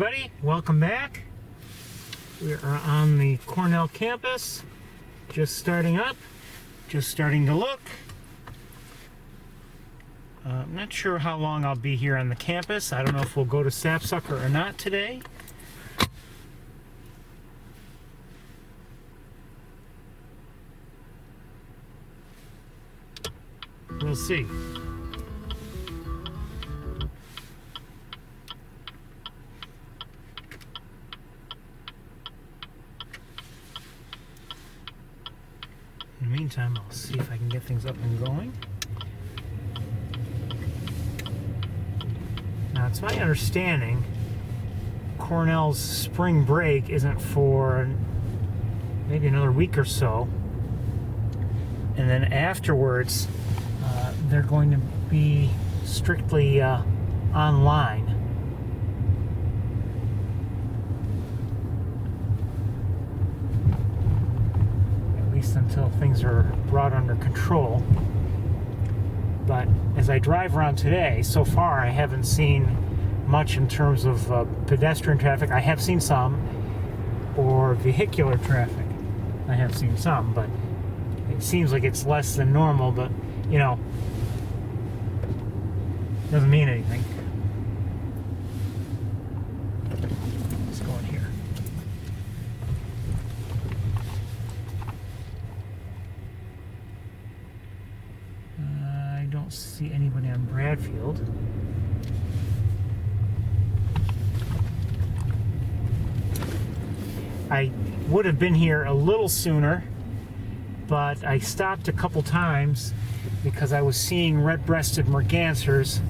everybody, welcome back. We are on the Cornell campus, just starting up, just starting to look. I'm not sure how long I'll be here on the campus. I don't know if we'll go to Sapsucker or not today. We'll see. In the meantime, I'll see if I can get things up and going. Now, it's my understanding Cornell's spring break isn't for maybe another week or so. And then afterwards, they're going to be strictly online. Until things are brought under control. But as I drive around today, so far I haven't seen much in terms of pedestrian traffic. I have seen some, or vehicular traffic. I have seen some, but it seems like it's less than normal, but you know, doesn't mean anything. Let's go in here. See anybody on Bradfield. I would have been here a little sooner, but I stopped a couple times because I was seeing red-breasted mergansers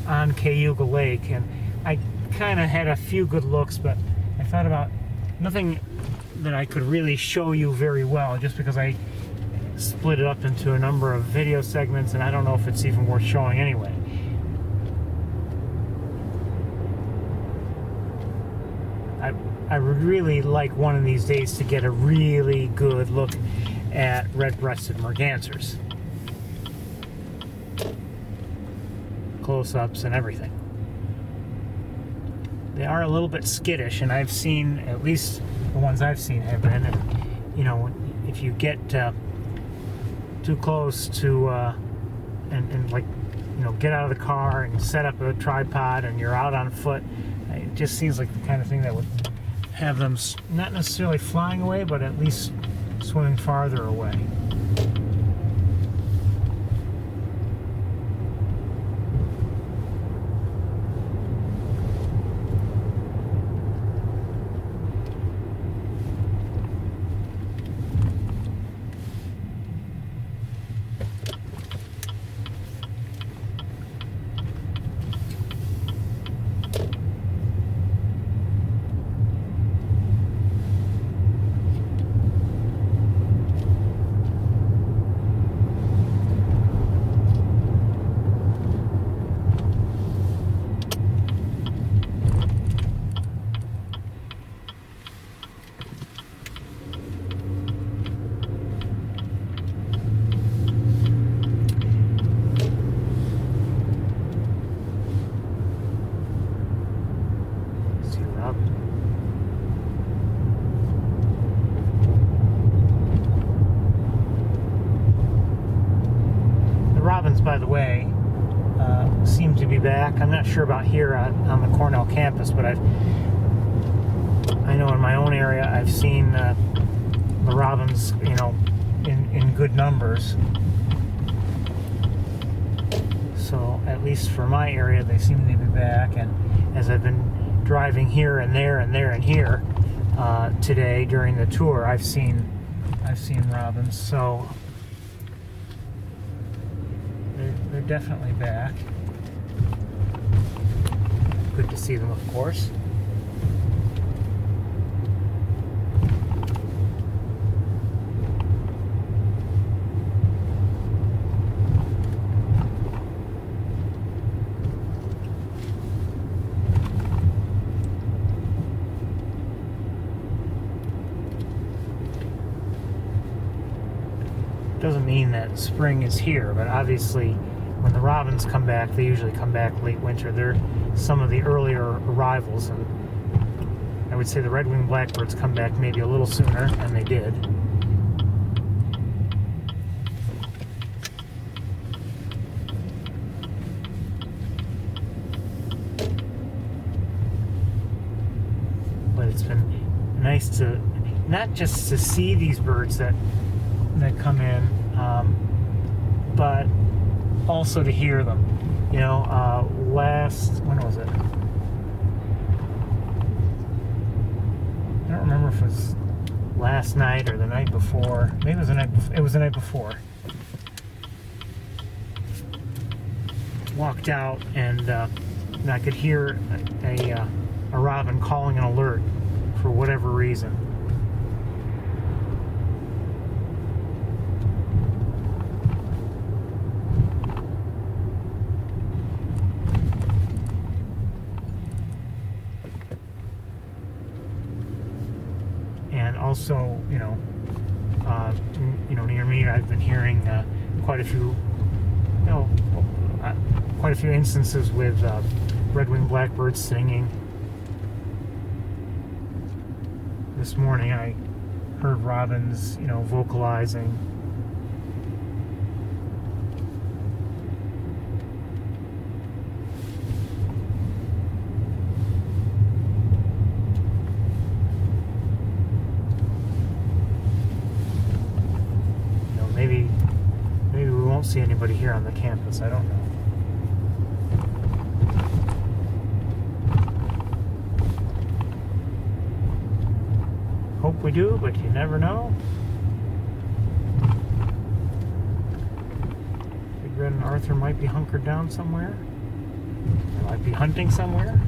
on Cayuga Lake, and I kind of had a few good looks, but I thought about nothing that I could really show you very well, just because I split it up into a number of video segments, and I don't know if it's even worth showing anyway. I would really like one of these days to get a really good look at red-breasted mergansers. Close-ups and everything. They are a little bit skittish, and I've seen, at least the ones I've seen have been, and you know, if you get too close to and like, you know, get out of the car and set up a tripod and you're out on foot, it just seems like the kind of thing that would have them not necessarily flying away, but at least swimming farther away. By the way, seem to be back. I'm not sure about here on the Cornell campus, but I know in my own area I've seen the robins, you know, in good numbers. So at least for my area, they seem to be back. And as I've been driving here and there and there and here today during the tour, I've seen robins. So they're definitely back. Good to see them, of course. Doesn't mean that spring is here, but obviously when the robins come back, they usually come back late winter. They're some of the earlier arrivals, and would say the red-winged blackbirds come back maybe a little sooner, and they did. But it's been nice to not just to see these birds that come in, but also to hear them. You know, when was it? I don't remember if it was last night or the night before. Maybe it was the night before. It was the night before. Walked out and I could hear a robin calling an alert for whatever reason. And also, near me, I've been hearing quite a few instances with red-winged blackbirds singing. This morning, I heard robins, vocalizing. Maybe we won't see anybody here on the campus. I don't know. Hope we do, but you never know. Big Red and Arthur might be hunkered down somewhere. They might be hunting somewhere.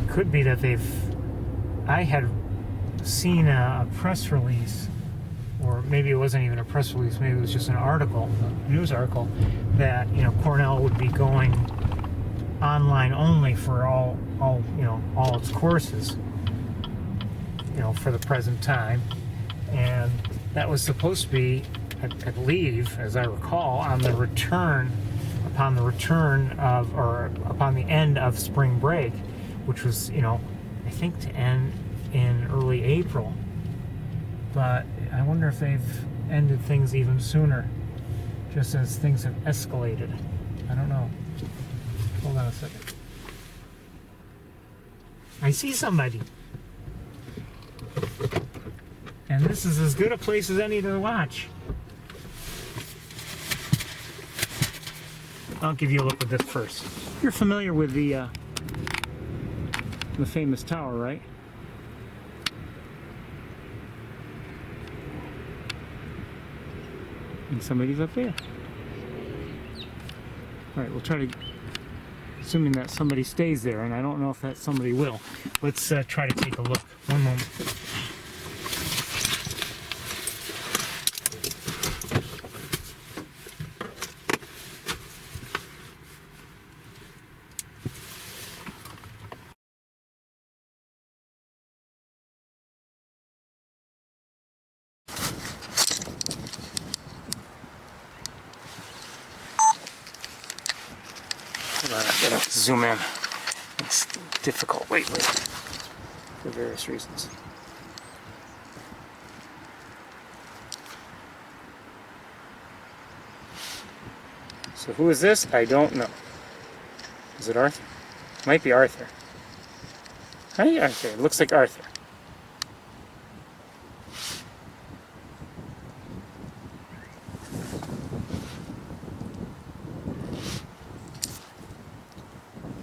Could be that I had seen a press release, or maybe it wasn't even a press release, maybe it was just an article, a news article, that Cornell would be going online only for all its courses, for the present time. And that was supposed to be, I believe, as I recall, upon the end of spring break, which was, I think to end in early April. But I wonder if they've ended things even sooner, just as things have escalated. I don't know. Hold on a second. I see somebody. And this is as good a place as any to watch. I'll give you a look at this first. You're familiar with the famous tower, right? And somebody's up there. All right, we'll try to, assuming that somebody stays there, and I don't know if that somebody will. Let's try to take a look. One moment. I have to zoom in. It's difficult. Wait. For various reasons. So who is this? I don't know. Is it Arthur? Might be Arthur. Hi, Arthur. It looks like Arthur.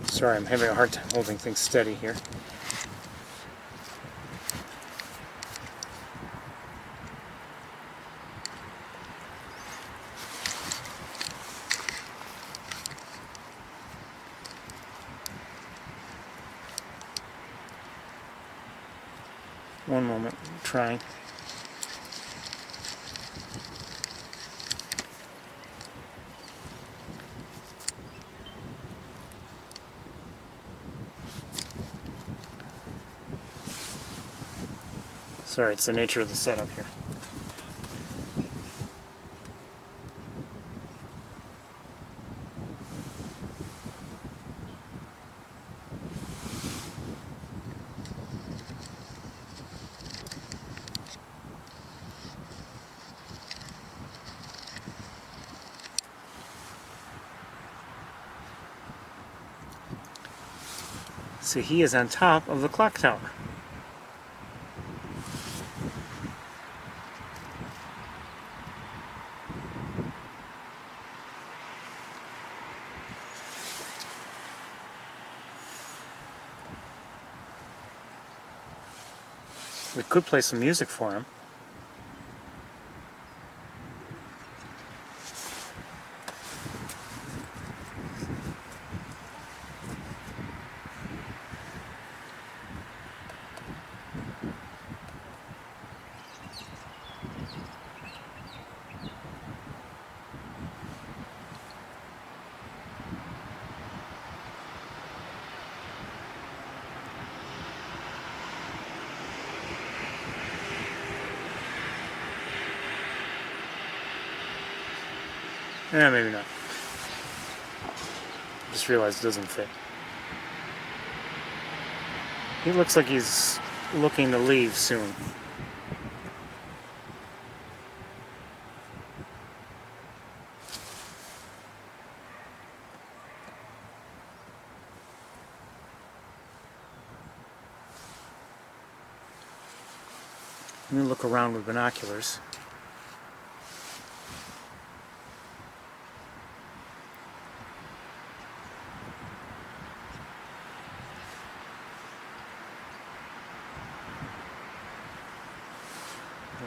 Sorry, I'm having a hard time holding things steady here. One moment, I'm trying. Sorry, it's the nature of the setup here. So he is on top of the clock tower. We could play some music for him. Maybe not. Just realized it doesn't fit. He looks like he's looking to leave soon. Let me look around with binoculars.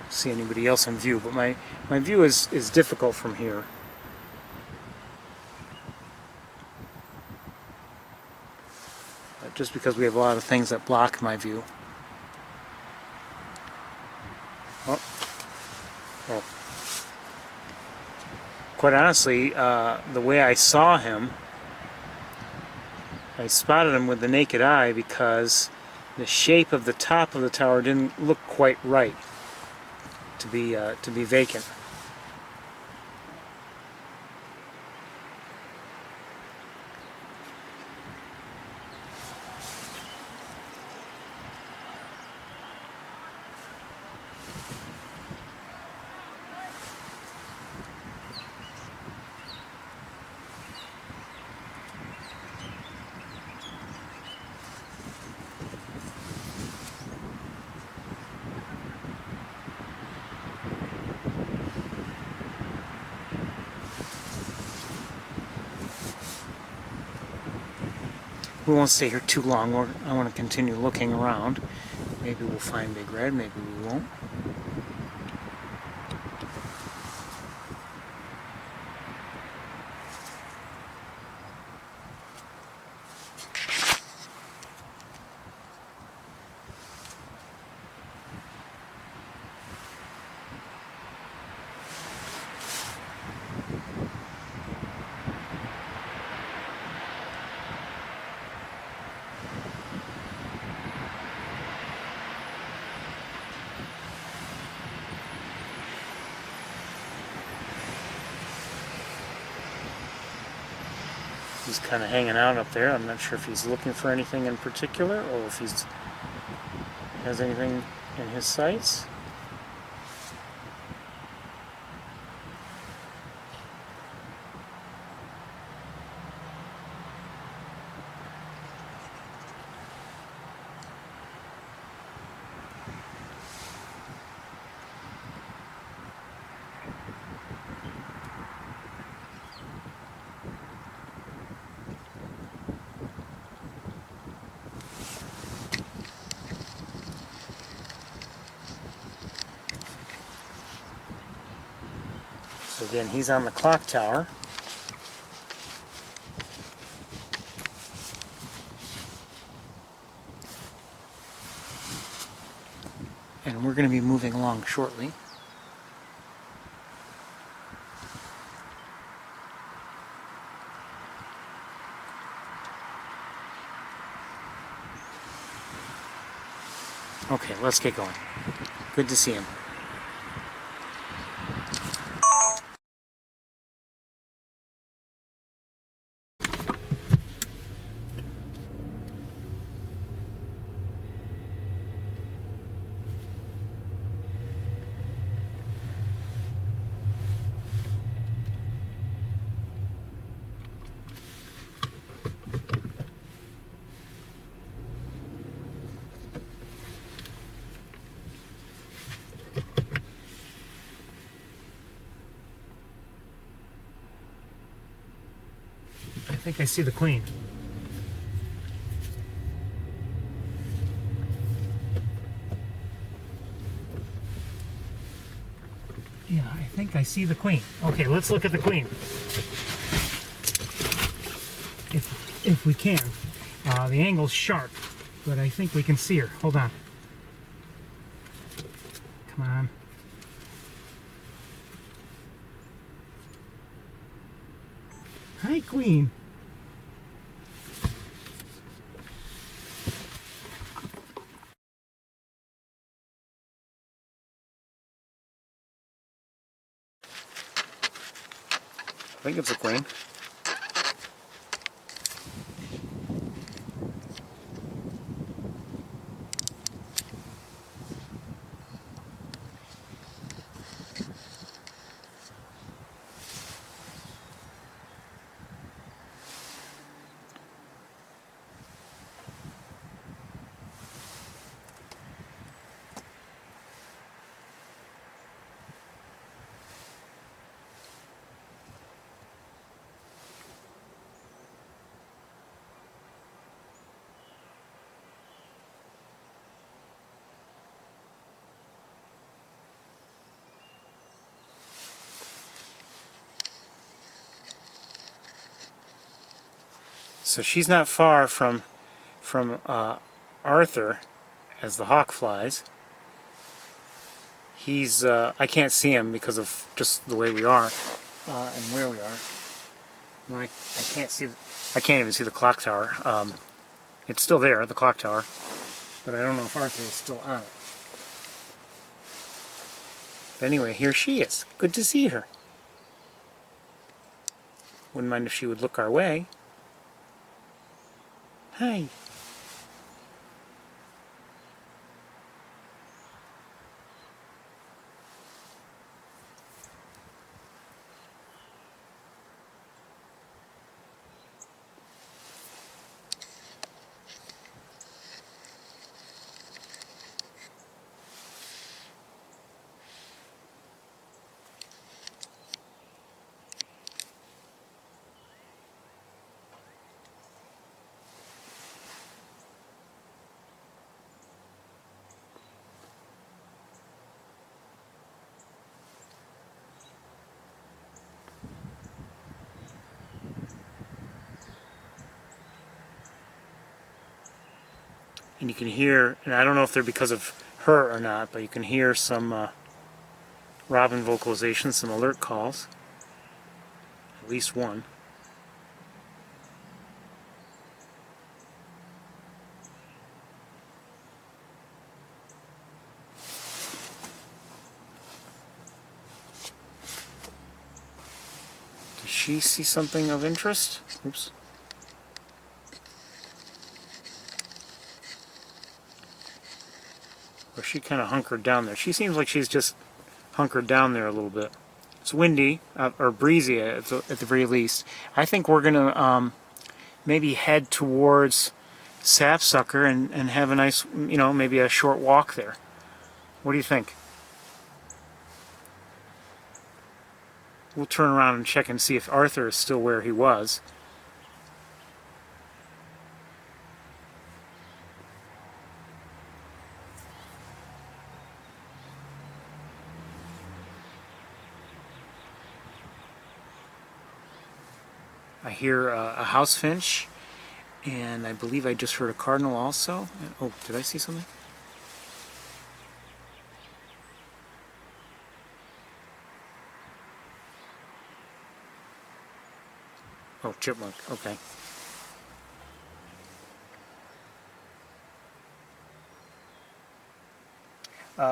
See anybody else in view, but my view is difficult from here. Just because we have a lot of things that block my view. Oh. Quite honestly, the way I saw him, I spotted him with the naked eye because the shape of the top of the tower didn't look quite right to be vacant. We won't stay here too long. I want to continue looking around. Maybe we'll find Big Red, maybe we won't. He's kind of hanging out up there. I'm not sure if he's looking for anything in particular or if he has anything in his sights. So again, he's on the clock tower. And we're going to be moving along shortly. Okay, let's get going. Good to see him. I think I see the queen. Yeah, I think I see the queen. Okay, let's look at the queen. If we can. The angle's sharp, but I think we can see her. Hold on. Come on. Hi, queen. I think it's a queen. So she's not far from Arthur as the hawk flies. He's I can't see him because of just the way we are and where we are. No, I can't see. I can't even see the clock tower. It's still there, the clock tower, but I don't know if Arthur is still on it. But anyway, here she is. Good to see her. Wouldn't mind if she would look our way. Hi. And you can hear, and I don't know if they're because of her or not, but you can hear some robin vocalizations, some alert calls. At least one. Does she see something of interest? Oops. Or she kind of hunkered down there. She seems like she's just hunkered down there a little bit. It's windy, or breezy at the very least. I think we're going to maybe head towards Sapsucker and have a nice, maybe a short walk there. What do you think? We'll turn around and check and see if Arthur is still where he was. I hear a house finch, and I believe I just heard a cardinal also. Oh, did I see something? Oh, chipmunk, okay.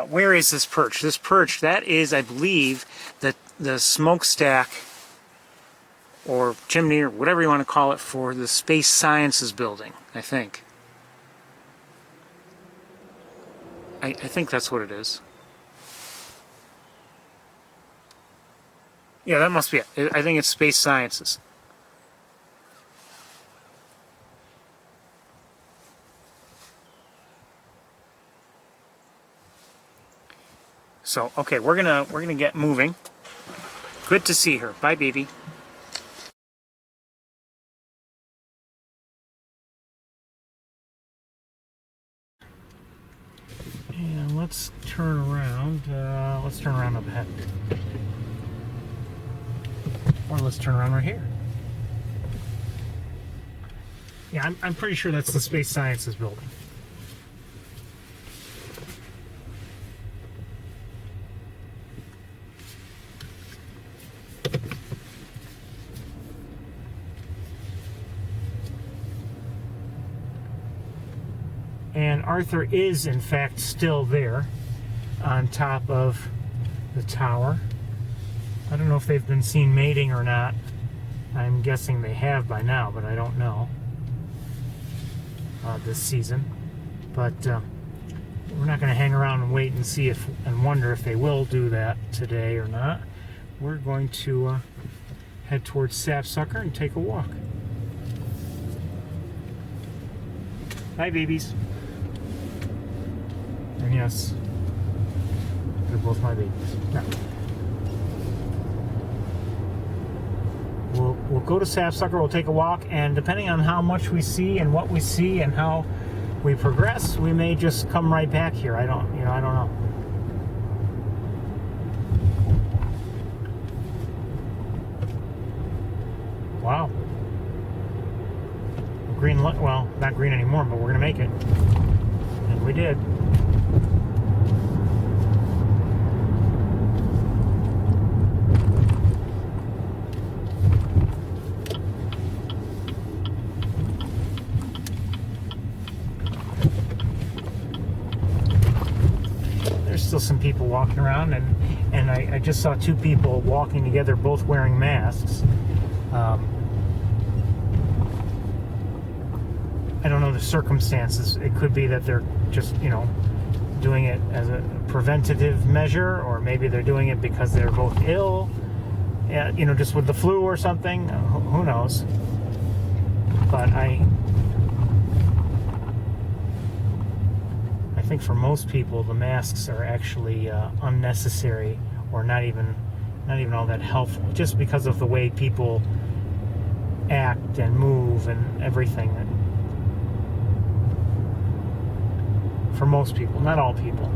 Where is this perch? This perch, that is, I believe, the smokestack or chimney or whatever you want to call it for the Space Sciences building, I think. I think that's what it is. Yeah, that must be it. I think it's Space Sciences. So, okay, we're gonna get moving. Good to see her. Bye, baby. And let's turn around. Let's turn around up ahead. Or let's turn around right here. Yeah, I'm pretty sure that's the Space Sciences building. And Arthur is, in fact, still there on top of the tower. I don't know if they've been seen mating or not. I'm guessing they have by now, but I don't know this season. But we're not going to hang around and wait and see if and wonder if they will do that today or not. We're going to head towards Sapsucker and take a walk. Hi, babies. And yes, they're both my babies. Now, we'll go to Sapsucker, we'll take a walk, and depending on how much we see and what we see and how we progress, we may just come right back here. I don't know. Wow. Green, well, not green anymore, but we're gonna make it. And we did. Still some people walking around, and I just saw two people walking together, both wearing masks. I don't know the circumstances. It could be that they're just, doing it as a preventative measure, or maybe they're doing it because they're both ill, just with the flu or something. Who knows? But I think for most people the masks are actually unnecessary, or not even all that helpful, just because of the way people act and move and everything. For most people, not all people.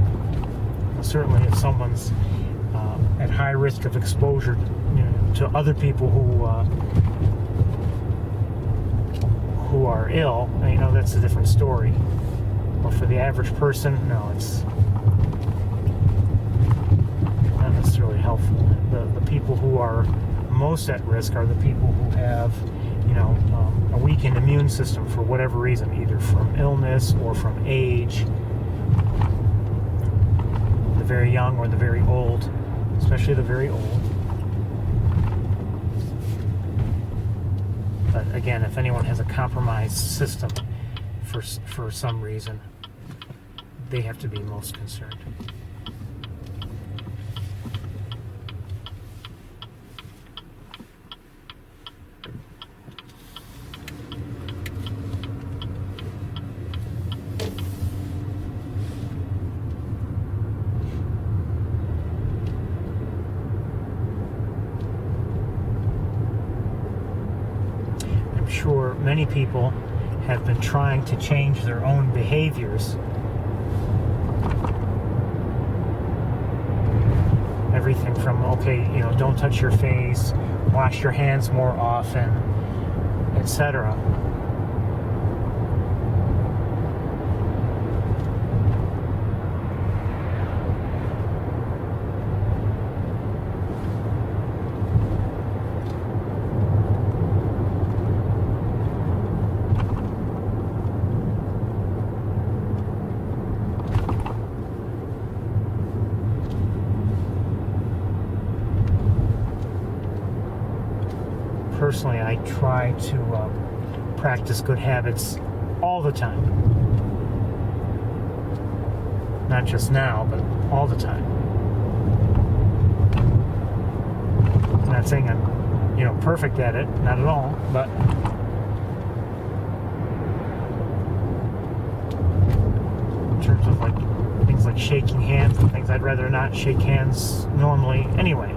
Certainly if someone's at high risk of exposure to other people who are ill, that's a different story. But for the average person, no, it's not necessarily helpful. The people who are most at risk are the people who have, a weakened immune system for whatever reason, either from illness or from age. The very young or the very old, especially the very old. But again, if anyone has a compromised system for some reason, they have to be most concerned. I'm sure many people have been trying to change their own behaviors. Everything from, don't touch your face, wash your hands more often, etc. Personally, I try to practice good habits all the time. Not just now, but all the time. I'm not saying I'm, perfect at it, not at all, but in terms of like things like shaking hands and things, I'd rather not shake hands normally anyway.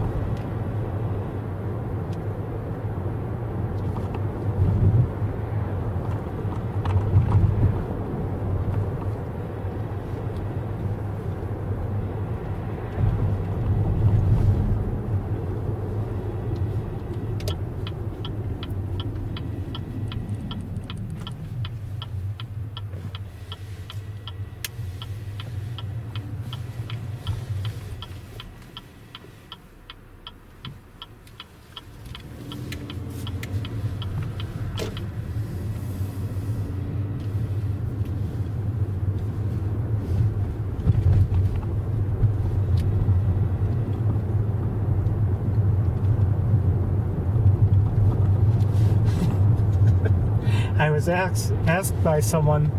I was asked by someone,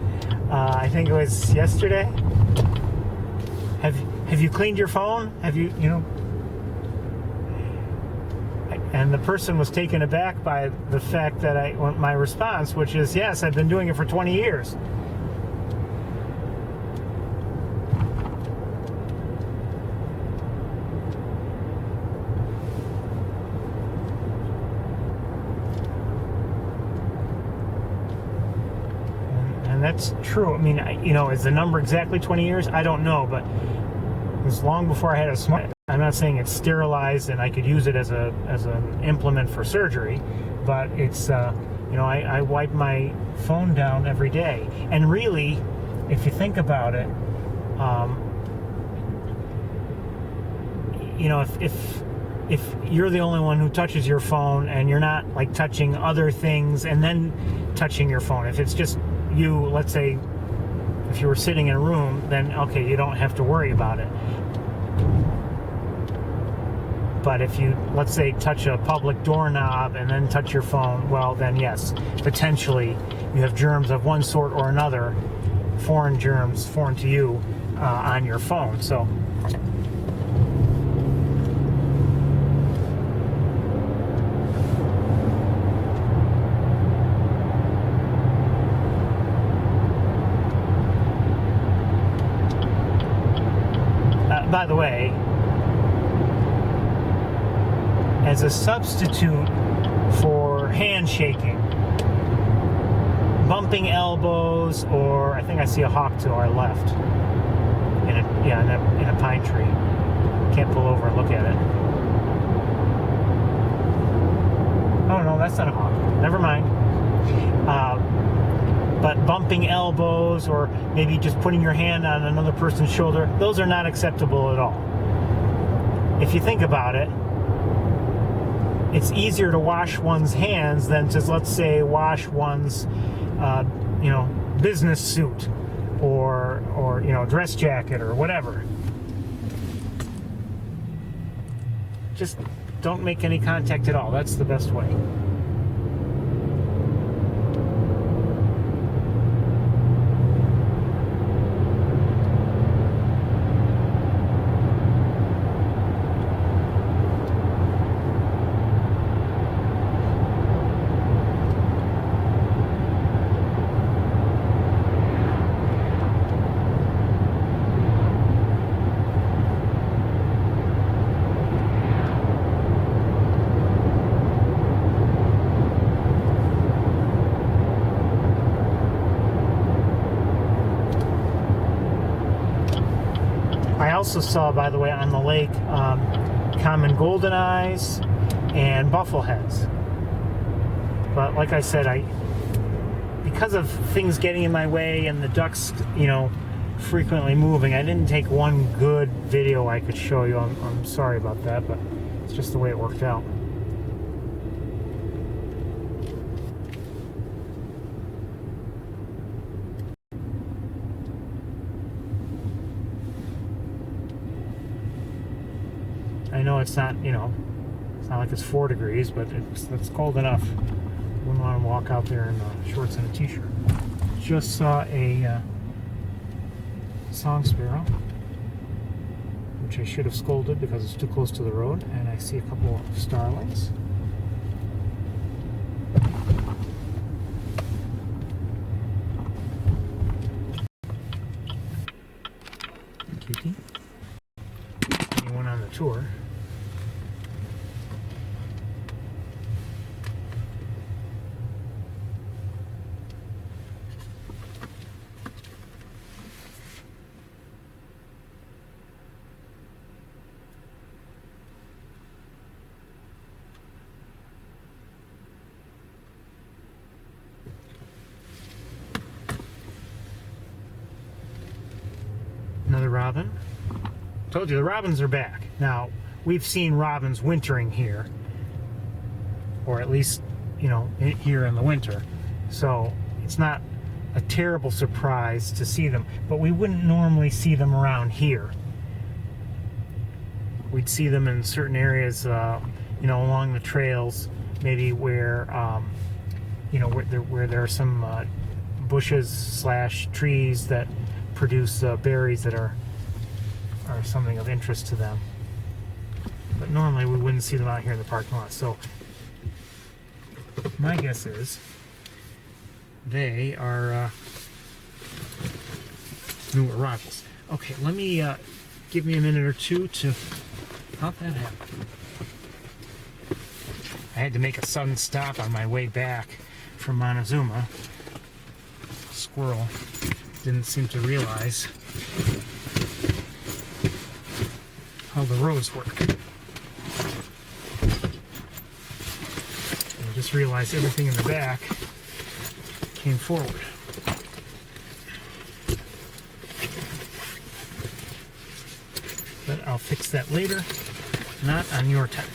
I think it was yesterday, have you cleaned your phone? Have you, And the person was taken aback by the fact that my response, which is, yes, I've been doing it for 20 years. And that's true. I mean, is the number exactly 20 years? I don't know, but it was long before I had a smart. I'm not saying it's sterilized and I could use it as an implement for surgery, but it's I wipe my phone down every day. And really, if you think about it, if you're the only one who touches your phone and you're not like touching other things and then touching your phone, if it's just you, let's say, if you were sitting in a room, then okay, you don't have to worry about it. But if you, let's say, touch a public doorknob and then touch your phone, well, then yes, potentially you have germs of one sort or another, foreign germs, foreign to you, on your phone. So by the way, as a substitute for handshaking, bumping elbows, or I think I see a hawk to our left in a pine tree. Can't pull over and look at it. Oh no, that's not a hawk. Never mind. But bumping elbows, or maybe just putting your hand on another person's shoulder, those are not acceptable at all. If you think about it, it's easier to wash one's hands than to, let's say, wash one's, business suit or dress jacket or whatever. Just don't make any contact at all. That's the best way. I also saw, by the way, on the lake, common goldeneyes and buffleheads. But like I said, because of things getting in my way and the ducks, frequently moving, I didn't take one good video I could show you. I'm sorry about that, but it's just the way it worked out. I know it's not, it's not like it's 4 degrees, but it's cold enough. Wouldn't want to walk out there in shorts and a t-shirt. Just saw a song sparrow, which I should have scolded because it's too close to the road, and I see a couple of starlings. Cutie. Anyone on the tour? Another robin. Told you the robins are back. Now, we've seen robins wintering here, or at least, here in the winter. So it's not a terrible surprise to see them, but we wouldn't normally see them around here. We'd see them in certain areas, along the trails, maybe where, where there are some bushes / trees that produce berries that are something of interest to them. But normally we wouldn't see them out here in the parking lot. So my guess is they are new arrivals. Okay, let me give me a minute or two to... How'd that happen? I had to make a sudden stop on my way back from Montezuma. Squirrel didn't seem to realize how the roads work. And I just realized everything in the back came forward. But I'll fix that later, not on your time.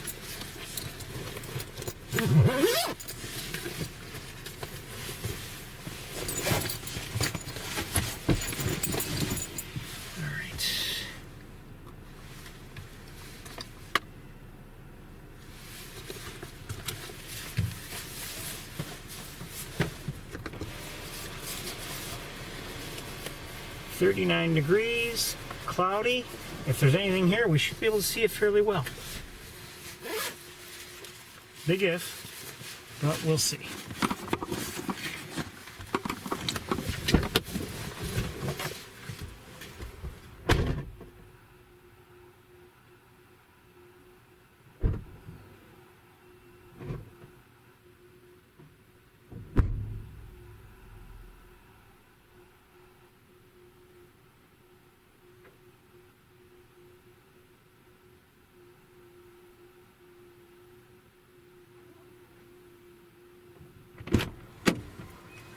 .39 degrees, cloudy. If there's anything here, we should be able to see it fairly well. Big if, but we'll see.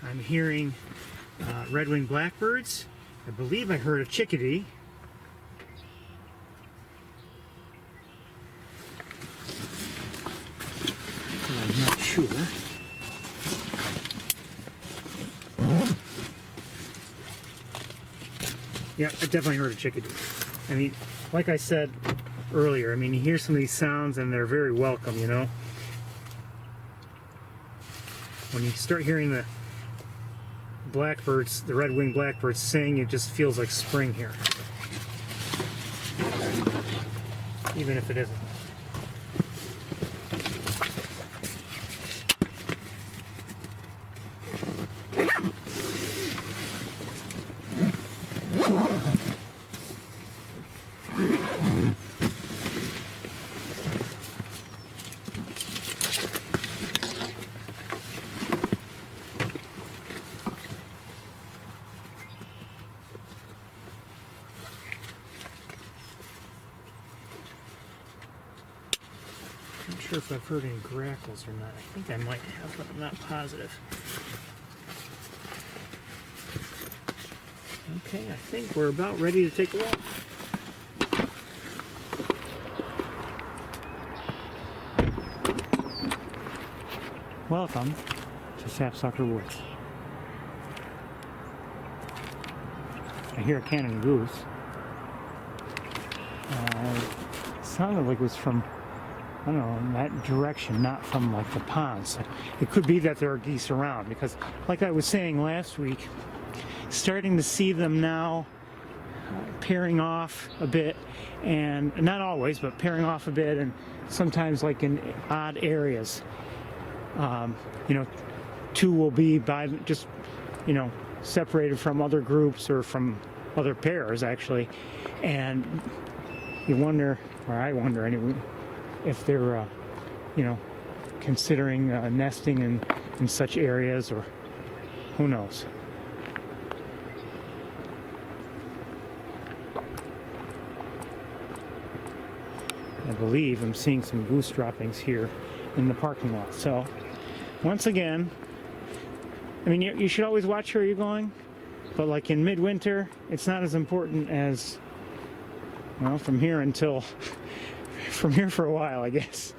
I'm hearing red-winged blackbirds. I believe I heard a chickadee. I'm not sure. Yeah, I definitely heard a chickadee. I mean, like I said earlier, you hear some of these sounds and they're very welcome, When you start hearing the blackbirds, the red-winged blackbirds sing, it just feels like spring here. Even if it isn't. Not sure if I've heard any grackles or not. I think I might have, but I'm not positive. Okay, I think we're about ready to take a walk. Welcome to Sapsucker Woods. I hear a Canada goose. It sounded like it was from, I don't know, in that direction, not from like the pond. So it could be that there are geese around because, like I was saying last week, starting to see them now pairing off a bit, and not always, but pairing off a bit, and sometimes like in odd areas. You know, two will be by just, you know, separated from other groups or from other pairs actually, and you wonder, or I wonder anyway, if they're, you know, considering nesting in such areas, or who knows. I believe I'm seeing some goose droppings here in the parking lot. So once again, I mean, you should always watch where you're going, but like in midwinter, it's not as important as, well, from here until, from here for a while, I guess.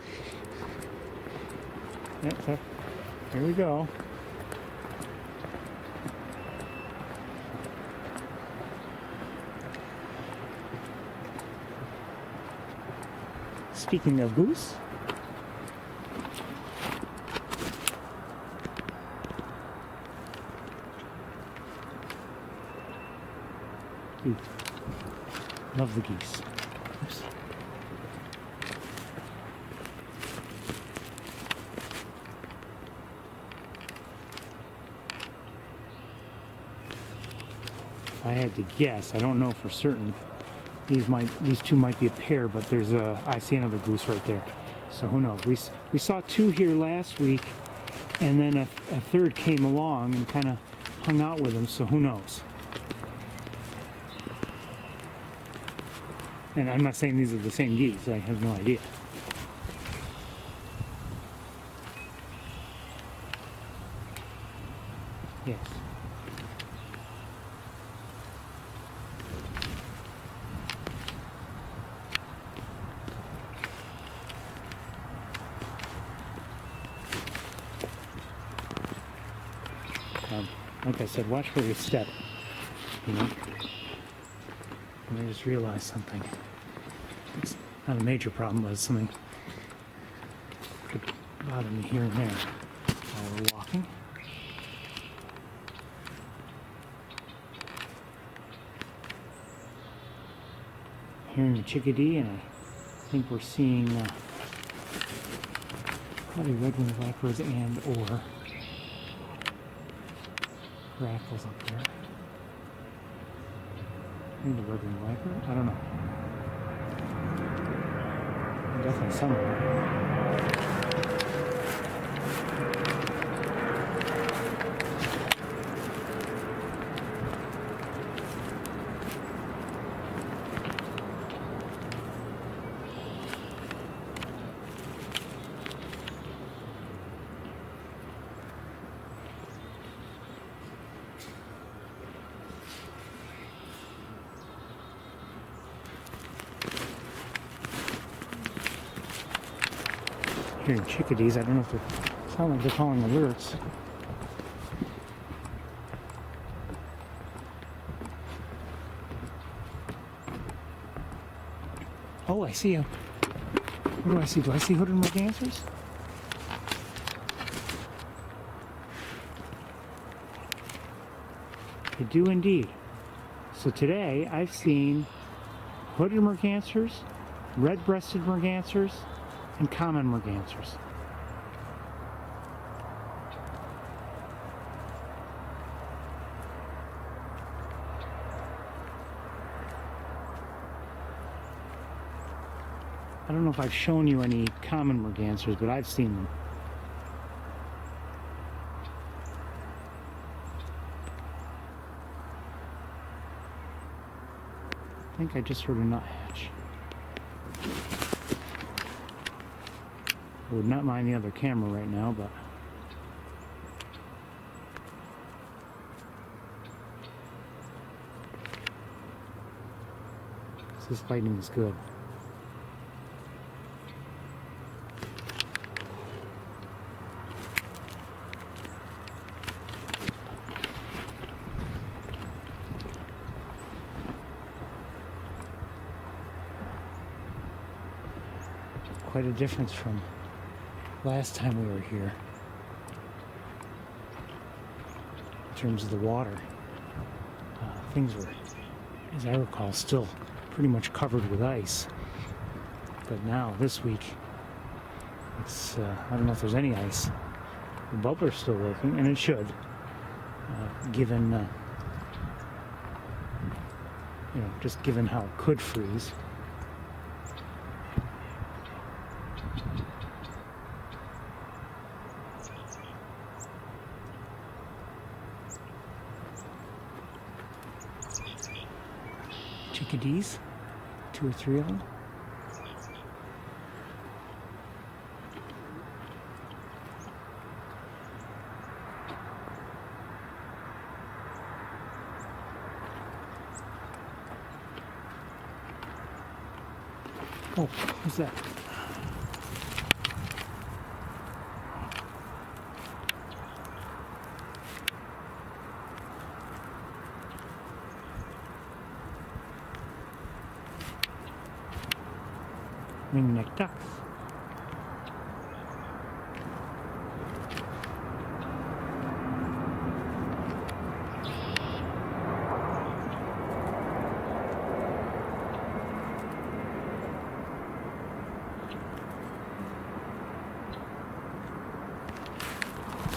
Yep, so here we go. Speaking of goose, love the geese. Oops. If I had to guess, I don't know for certain. These two might be a pair, but I see another goose right there. So who knows? We saw two here last week, and then a third came along and kind of hung out with them. So who knows? And I'm not saying these are the same geese. I have no idea. Yes. Like I said, watch where you step. You know? And I just realized something. It's not a major problem, but it's something could bother me here and there while we're walking. Hearing a chickadee, and I think we're seeing probably red-winged vipers and or grackles up there. Maybe the red-winged viper? I don't know. Definitely somewhere. Hearing chickadees, I don't know if they sound like they're calling alerts. Oh, I see them. What do I see? Do I see hooded mergansers? I do indeed. So today I've seen hooded mergansers, red-breasted mergansers, and common mergansers. I don't know if I've shown you any common mergansers, but I've seen them. I think I just heard a nuthatch. Would not mind the other camera right now, but this lighting is good. Quite a difference from last time we were here in terms of the water. Things were, as I recall, still pretty much covered with ice, but now this week it's I don't know if there's any ice. The bubbler's still working, and it should, given just given how it could freeze. Chickadees, 2 or 3 of them. Oh, who's that? Ring-necked ducks.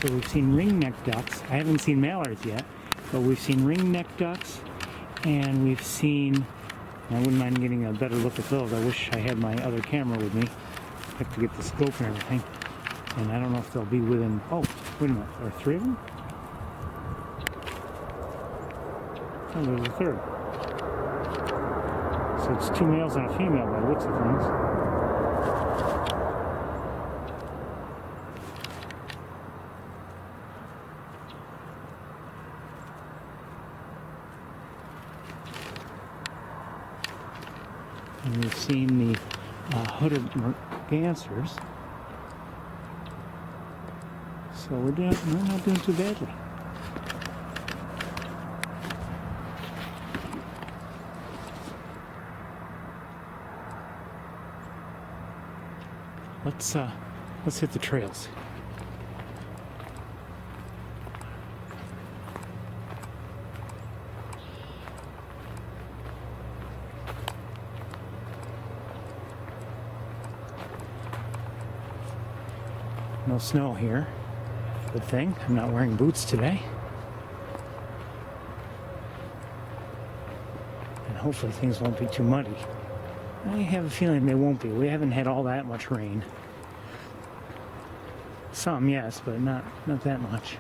So we've seen ring-necked ducks. I haven't seen mallards yet, but we've seen ring-necked ducks, and we've seen, I wouldn't mind getting a better look at those. I wish I had my other camera with me. I have to get the scope and everything. And I don't know if they'll be within, oh, wait a minute, are there 3 of them? Oh, there's a 3rd. So it's 2 males and a female by the looks of things. And we've seen the hooded mergansers, so we're not doing too badly. Let's hit the trails. No snow here. Good thing. I'm not wearing boots today. And hopefully things won't be too muddy. I have a feeling they won't be. We haven't had all that much rain. Some, yes, but not that much.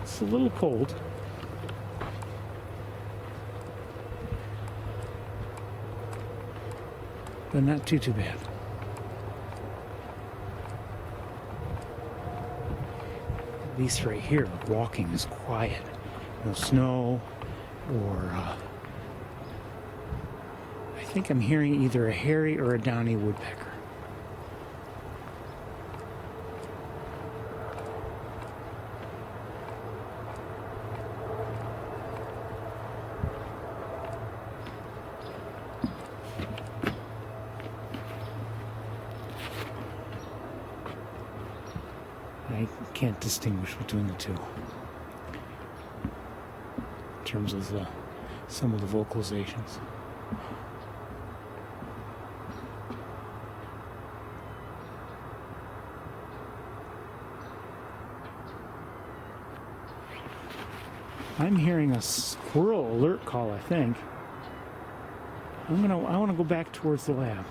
It's a little cold. But not too bad. At least right here, walking is quiet. No snow, or I think I'm hearing either a hairy or a downy woodpecker. I can't distinguish between the two in terms of some of the vocalizations. I'm hearing a squirrel alert call, I think. I want to go back towards the lab.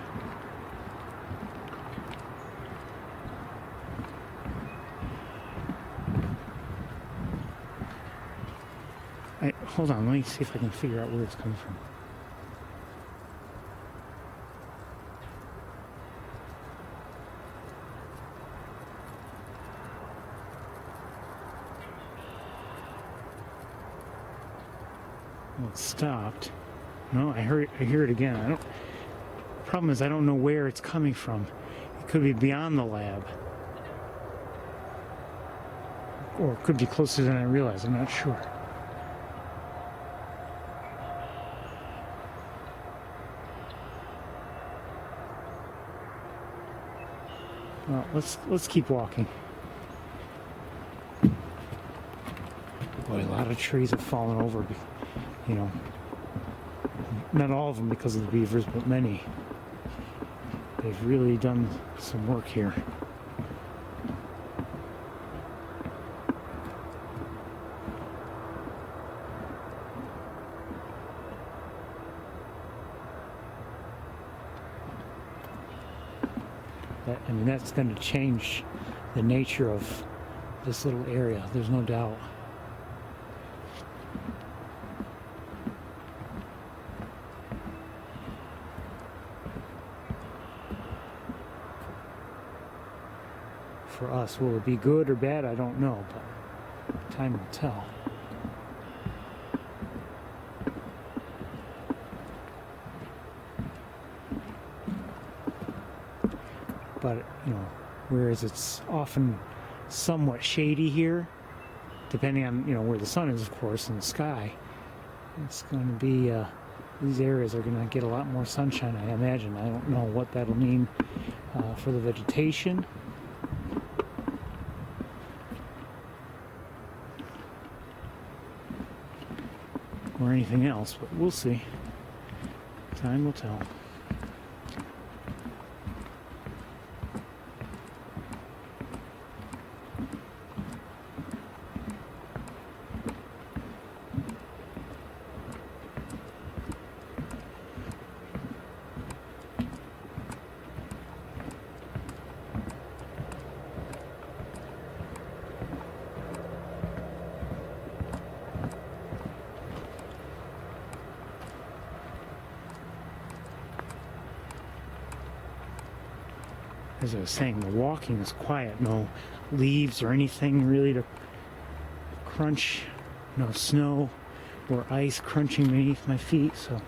Hold on, let me see if I can figure out where it's coming from. Well, it stopped. No, I hear it again. Problem is I don't know where it's coming from. It could be beyond the lab. Or it could be closer than I realize. I'm not sure. Well, let's keep walking. Boy, a lot of trees have fallen over, you know. Not all of them because of the beavers, but many. They've really done some work here. I mean, that's going to change the nature of this little area, there's no doubt. For us, will it be good or bad? I don't know, but time will tell. But, you know, whereas it's often somewhat shady here, depending on, you know, where the sun is, of course, in the sky, it's going to be, these areas are going to get a lot more sunshine, I imagine. I don't know what that'll mean for the vegetation. Or anything else, but we'll see. Time will tell. As I was saying, the walking is quiet. No leaves or anything really to crunch. No snow or ice crunching beneath my feet. So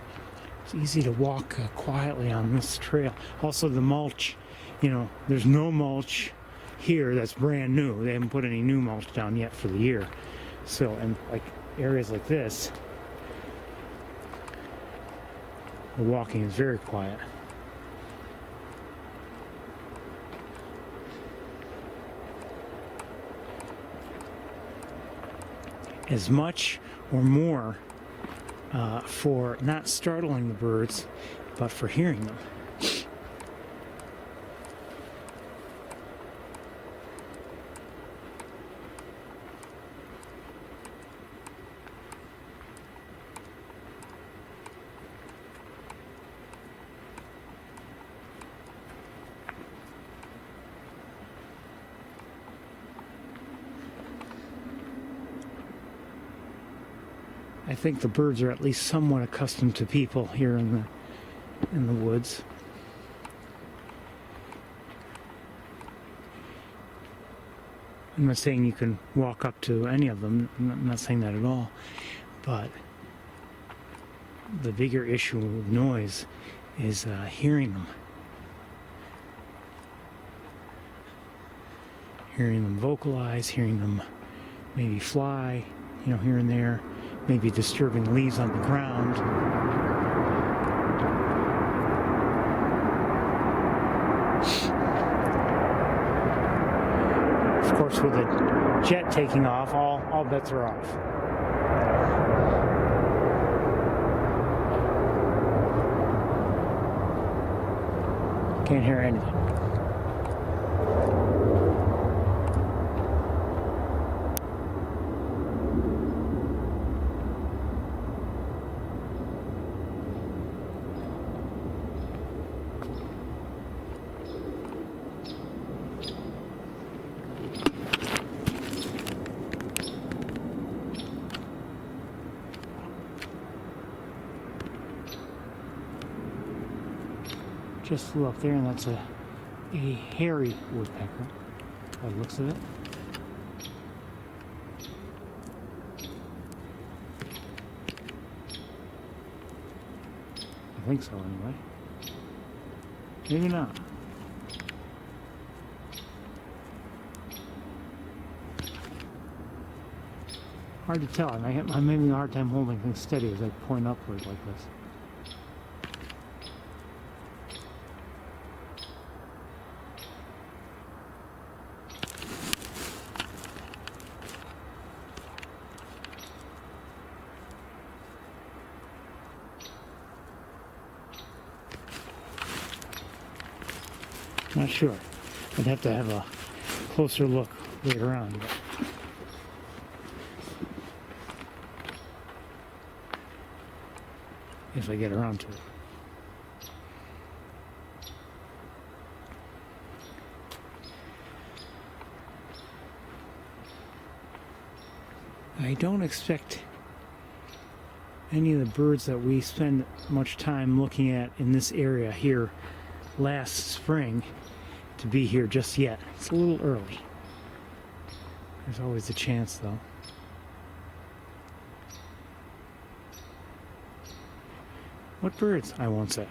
it's easy to walk quietly on this trail. Also the mulch, you know, there's no mulch here that's brand new. They haven't put any new mulch down yet for the year. So, and like areas like this, the walking is very quiet. As much or more for not startling the birds, but for hearing them. I think the birds are at least somewhat accustomed to people here in the woods. I'm not saying you can walk up to any of them. I'm not saying that at all. But the bigger issue with noise is hearing them. Hearing them vocalize, hearing them maybe fly, you know, here and there. Maybe disturbing leaves on the ground. Of course, with a jet taking off, all bets are off. Can't hear anything. just flew up there, and that's a hairy woodpecker by the looks of it. I think so anyway. Maybe not. Hard to tell, and I'm having a hard time holding things steady as I point upward like this. Not sure. I'd have to have a closer look later on. But if I get around to it. I don't expect any of the birds that we spend much time looking at in this area here last spring to be here just yet. It's a little early. There's always a chance though. What birds? I won't say.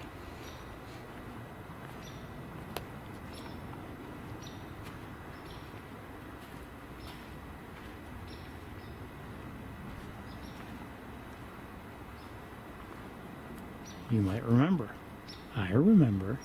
You might remember. I remember.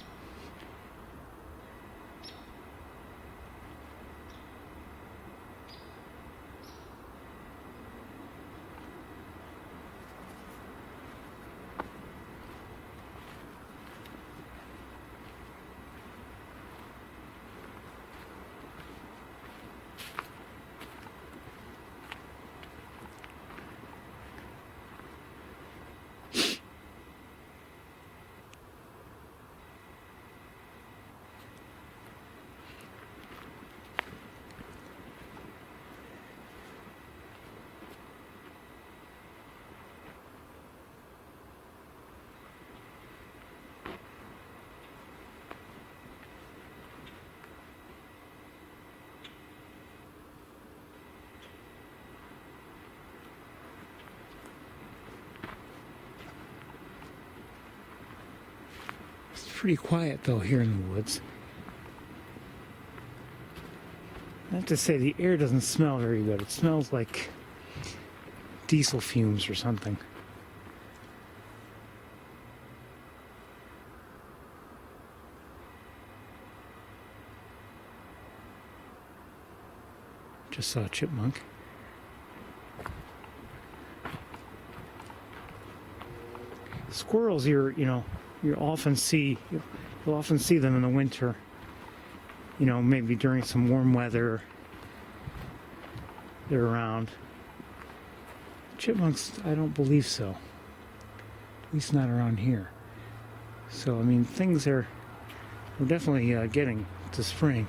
Pretty quiet though here in the woods. I have to say the air doesn't smell very good. It smells like diesel fumes or something. Just saw a chipmunk. Squirrels, you'll often see them in the winter. Maybe during some warm weather, they're around. Chipmunks, I don't believe so. At least not around here. So, I mean, we're definitely getting to spring.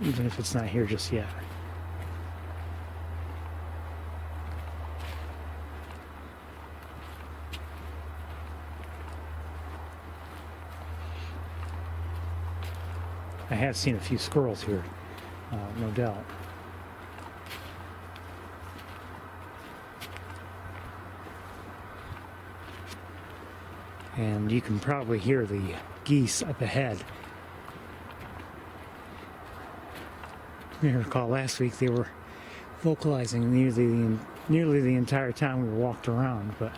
Even if it's not here just yet. I have seen a few squirrels here, no doubt. And you can probably hear the geese up ahead. You may recall last week they were vocalizing nearly the entire time we walked around, but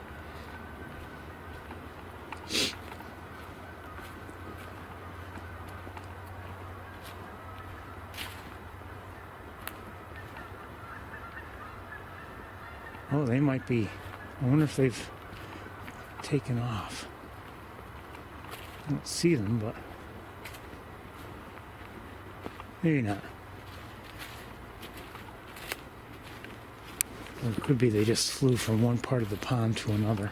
oh, they might be. I wonder if they've taken off. I don't see them, but maybe not. Or it could be they just flew from one part of the pond to another.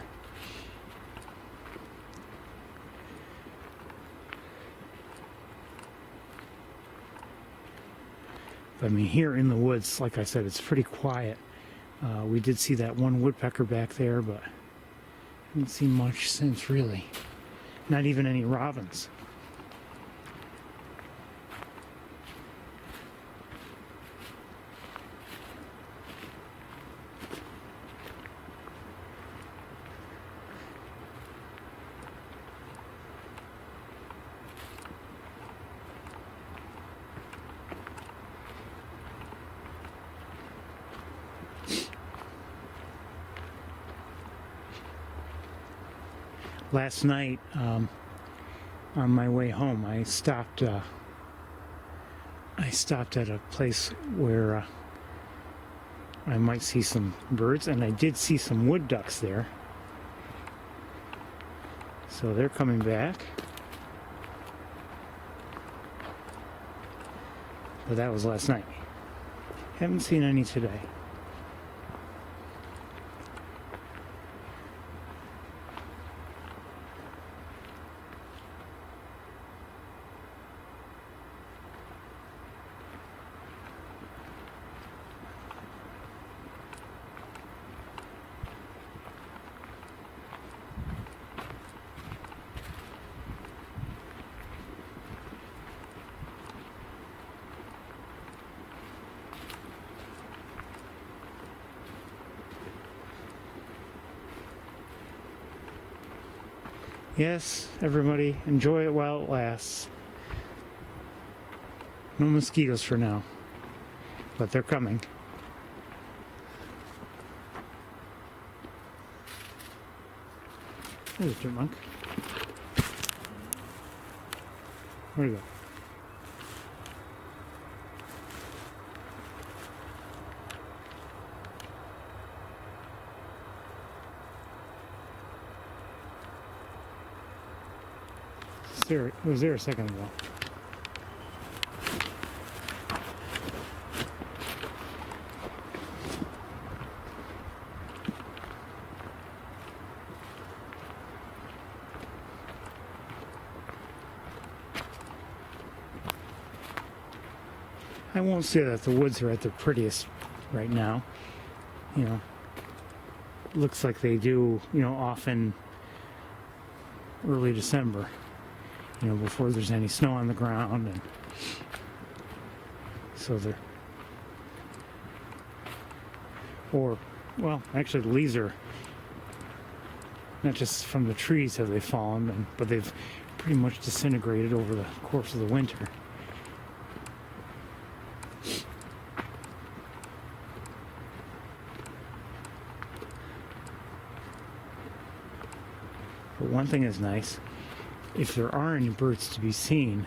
But I mean, here in the woods, like I said, it's pretty quiet. We did see that one woodpecker back there, but I haven't seen much since, really. Not even any robins. Last night, on my way home, I stopped at a place where I might see some birds, and I did see some wood ducks there. So they're coming back. But that was last night. Haven't seen any today. Yes, everybody, enjoy it while it lasts. No mosquitoes for now, but they're coming. There's a chipmunk. Where'd he go? It was there a second ago. I won't say that the woods are at their prettiest right now. You know, looks like they do, often early December. Before there's any snow on the ground, and so actually the leaves are not just from the trees have they fallen, but they've pretty much disintegrated over the course of the winter. But one thing is nice. If there are any birds to be seen,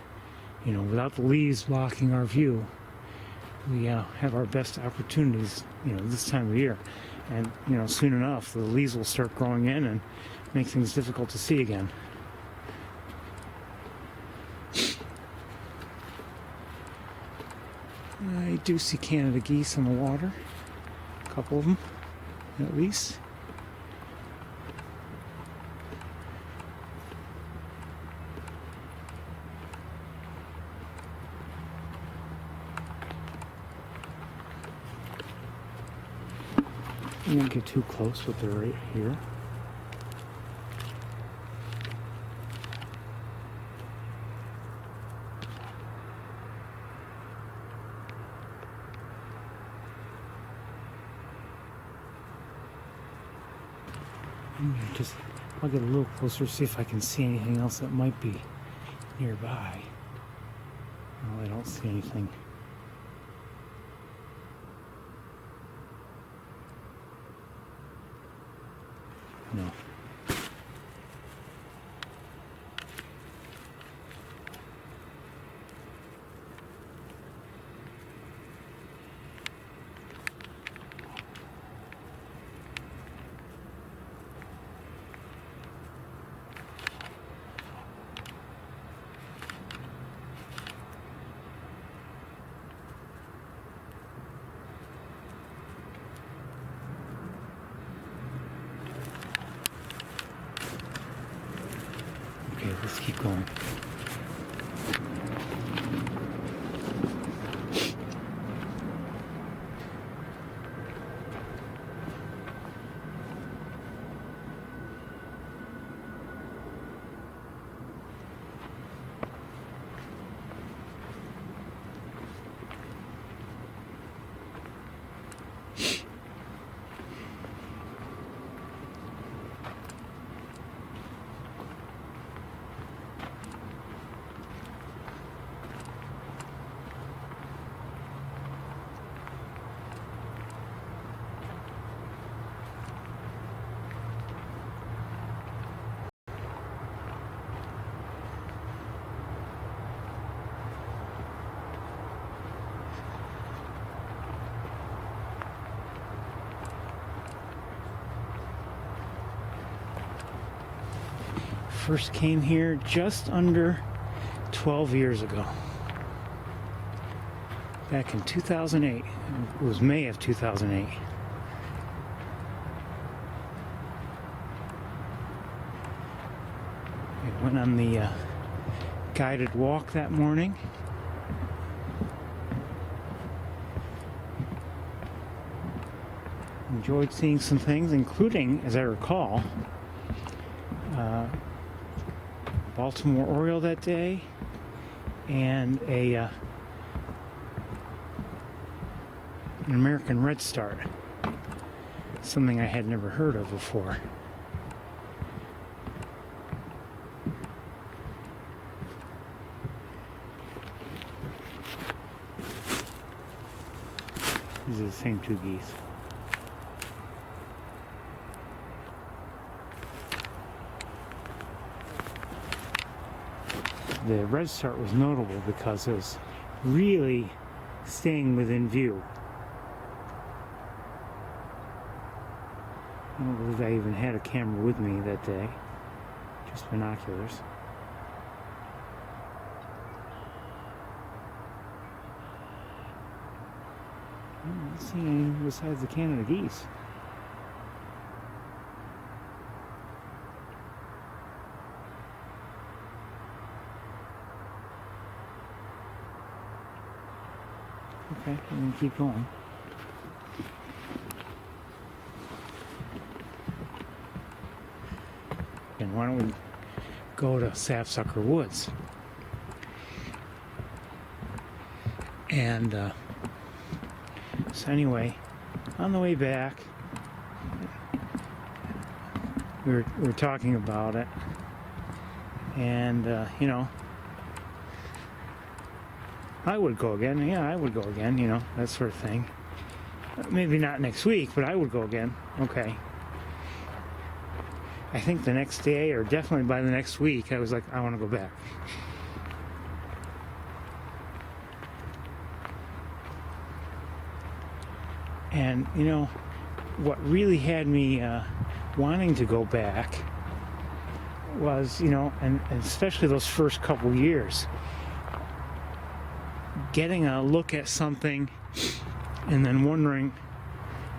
without the leaves blocking our view, we have our best opportunities, this time of year. And, soon enough, the leaves will start growing in and make things difficult to see again. I do see Canada geese in the water, a couple of them, at least. I won't get too close, but they're right here. I'll get a little closer, see if I can see anything else that might be nearby. No, I don't see anything. No. Okay, let's keep going. first came here just under 12 years ago. Back in 2008. It was May of 2008. I went on the guided walk that morning. Enjoyed seeing some things, including, as I recall, Baltimore Oriole that day, and an American redstart, something I had never heard of before. These are the same two geese. The redstart was notable because it was really staying within view. I don't believe I even had a camera with me that day, just binoculars. I'm not seeing anything besides the Canada geese. Okay, I'm going to keep going. And why don't we go to Sapsucker Woods? And so anyway, on the way back, we were talking about it, and you know, I would go again. Yeah, I would go again, you know, that sort of thing. Maybe not next week, but I would go again. Okay. I think the next day, or definitely by the next week, I was like, I want to go back. And, you know, what really had me wanting to go back was, you know, and especially those first couple years, getting a look at something and then wondering,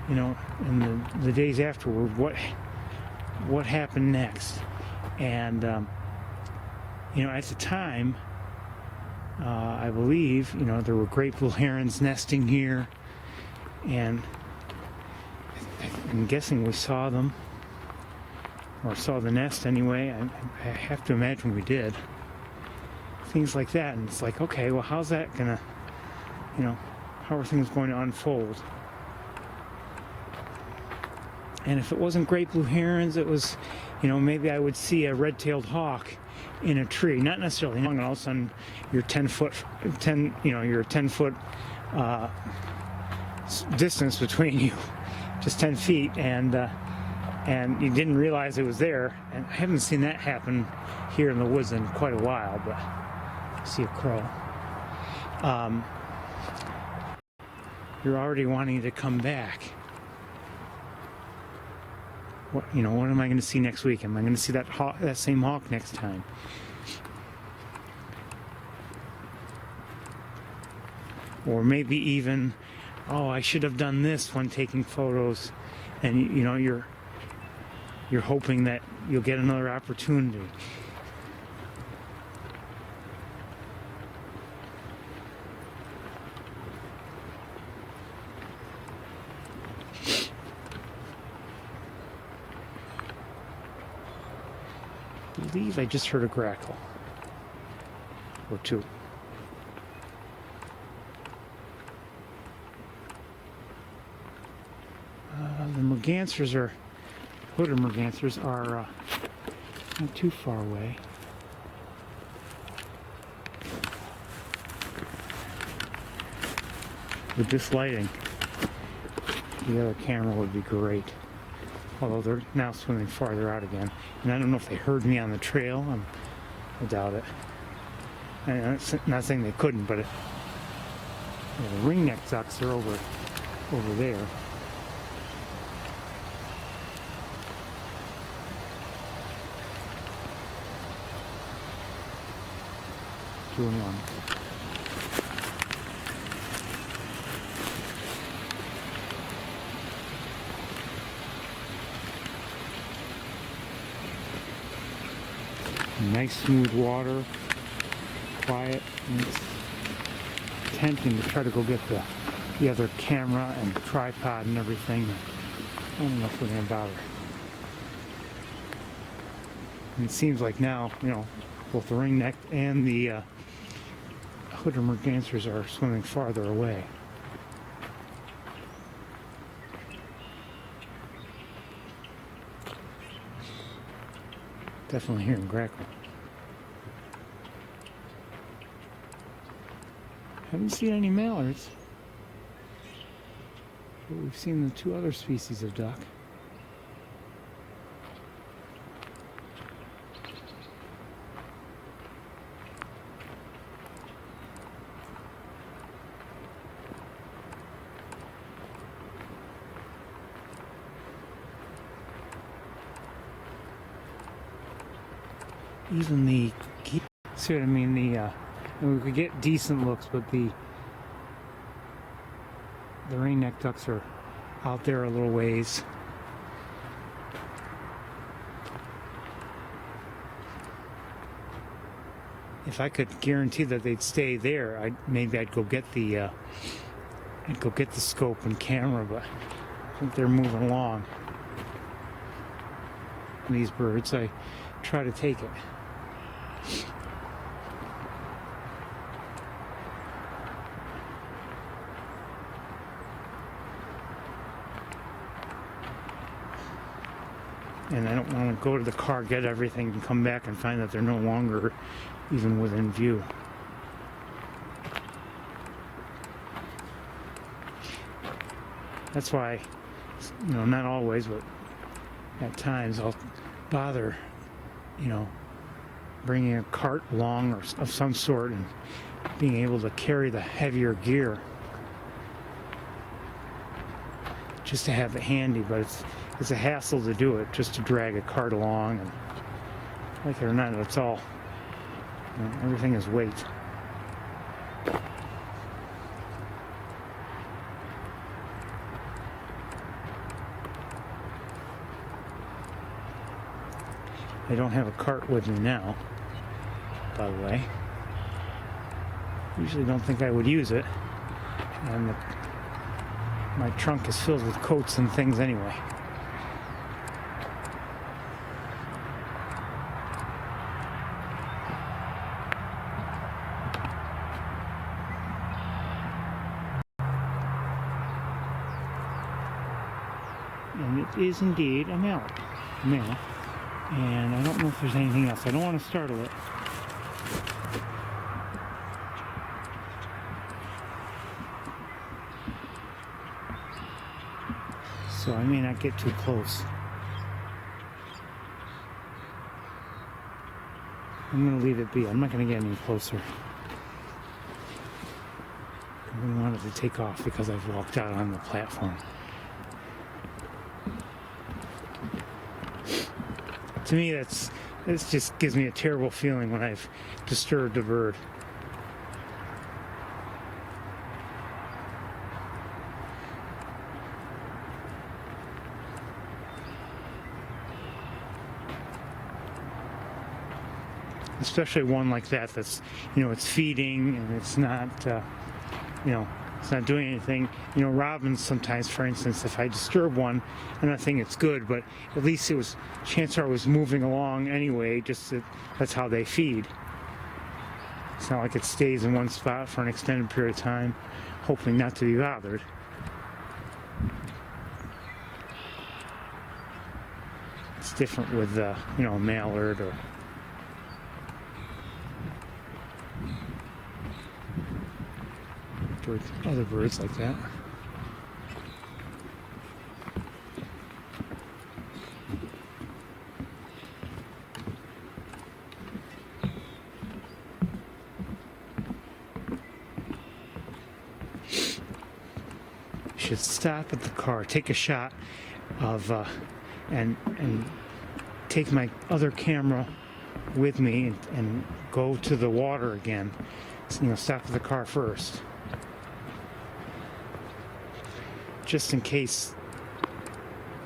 you know, in the days afterward, what happened next. And you know, at the time, I believe, you know, there were great blue herons nesting here, and I'm guessing we saw them, or saw the nest anyway. I have to imagine we did. Things like that, and it's like, okay, well, how's that gonna, you know, how are things going to unfold? And if it wasn't great blue herons, it was, you know, maybe I would see a red-tailed hawk in a tree, not necessarily long, and all of a sudden you're 10 foot distance between you, just 10 feet, and you didn't realize it was there. And I haven't seen that happen here in the woods in quite a while, but I see a crow. You're already wanting to come back. What am I going to see next week? Am I going to see that same hawk next time? Or maybe even, oh, I should have done this when taking photos, and you know, you're hoping that you'll get another opportunity. I believe I just heard a grackle or two. The mergansers hooded mergansers are not too far away. With this lighting, the other camera would be great. Although they're now swimming farther out again. And I don't know if they heard me on the trail. I doubt it. I'm not saying they couldn't, but the ringneck ducks are over there. 2-in-1. Nice smooth water, quiet, and it's tempting to try to go get the other camera and tripod and everything. I don't know if we're going to bother. And it seems like now, you know, both the ringneck and the hooded mergansers are swimming farther away. Definitely hearing grackle. Haven't seen any mallards, but we've seen the 2 other species of duck. Even the, see what I mean, we could get decent looks, but the ringneck ducks are out there a little ways. If I could guarantee that they'd stay there, maybe I'd go get the scope and camera, but I think they're moving along. These birds, I try to take it. And I don't want to go to the car, get everything, and come back and find that they're no longer even within view. That's why, you know, not always, but at times I'll bother, you know, bringing a cart along or of some sort and being able to carry the heavier gear just to have it handy, but it's a hassle to do it, just to drag a cart along, and like it or not, it's all, you know, everything is weight. I don't have a cart with me now, by the way. Usually don't think I would use it, and my trunk is filled with coats and things anyway. And it is indeed a male. And I don't know if there's anything else. I don't want to startle it. So I may not get too close. I'm going to leave it be. I'm not going to get any closer. I really wanted to take off because I've walked out on the platform. To me, this just gives me a terrible feeling when I've disturbed a bird. Especially one like that that's, you know, it's feeding and it's not, you know, it's not doing anything. You know, robins sometimes, for instance, if I disturb one, I'm not saying it's good, but at least it was, chances are it was moving along anyway, just that's how they feed. It's not like it stays in one spot for an extended period of time, hoping not to be bothered. It's different with, you know, a mallard or other birds like that. Should stop at the car, take a shot of and take my other camera with me and go to the water again. Stop the car first, just in case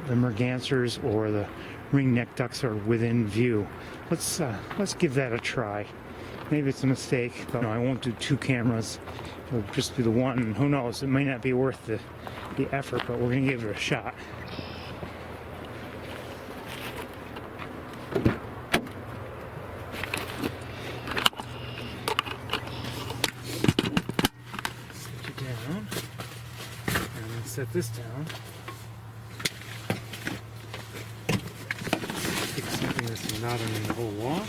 the mergansers or the ringneck ducks are within view. Let's give that a try. Maybe it's a mistake, but no, I won't do 2 cameras. It'll just do the one, and who knows, it might not be worth the effort, but we're gonna give it a shot. Set it down, and then set this down. Pick something that's not in the whole walk.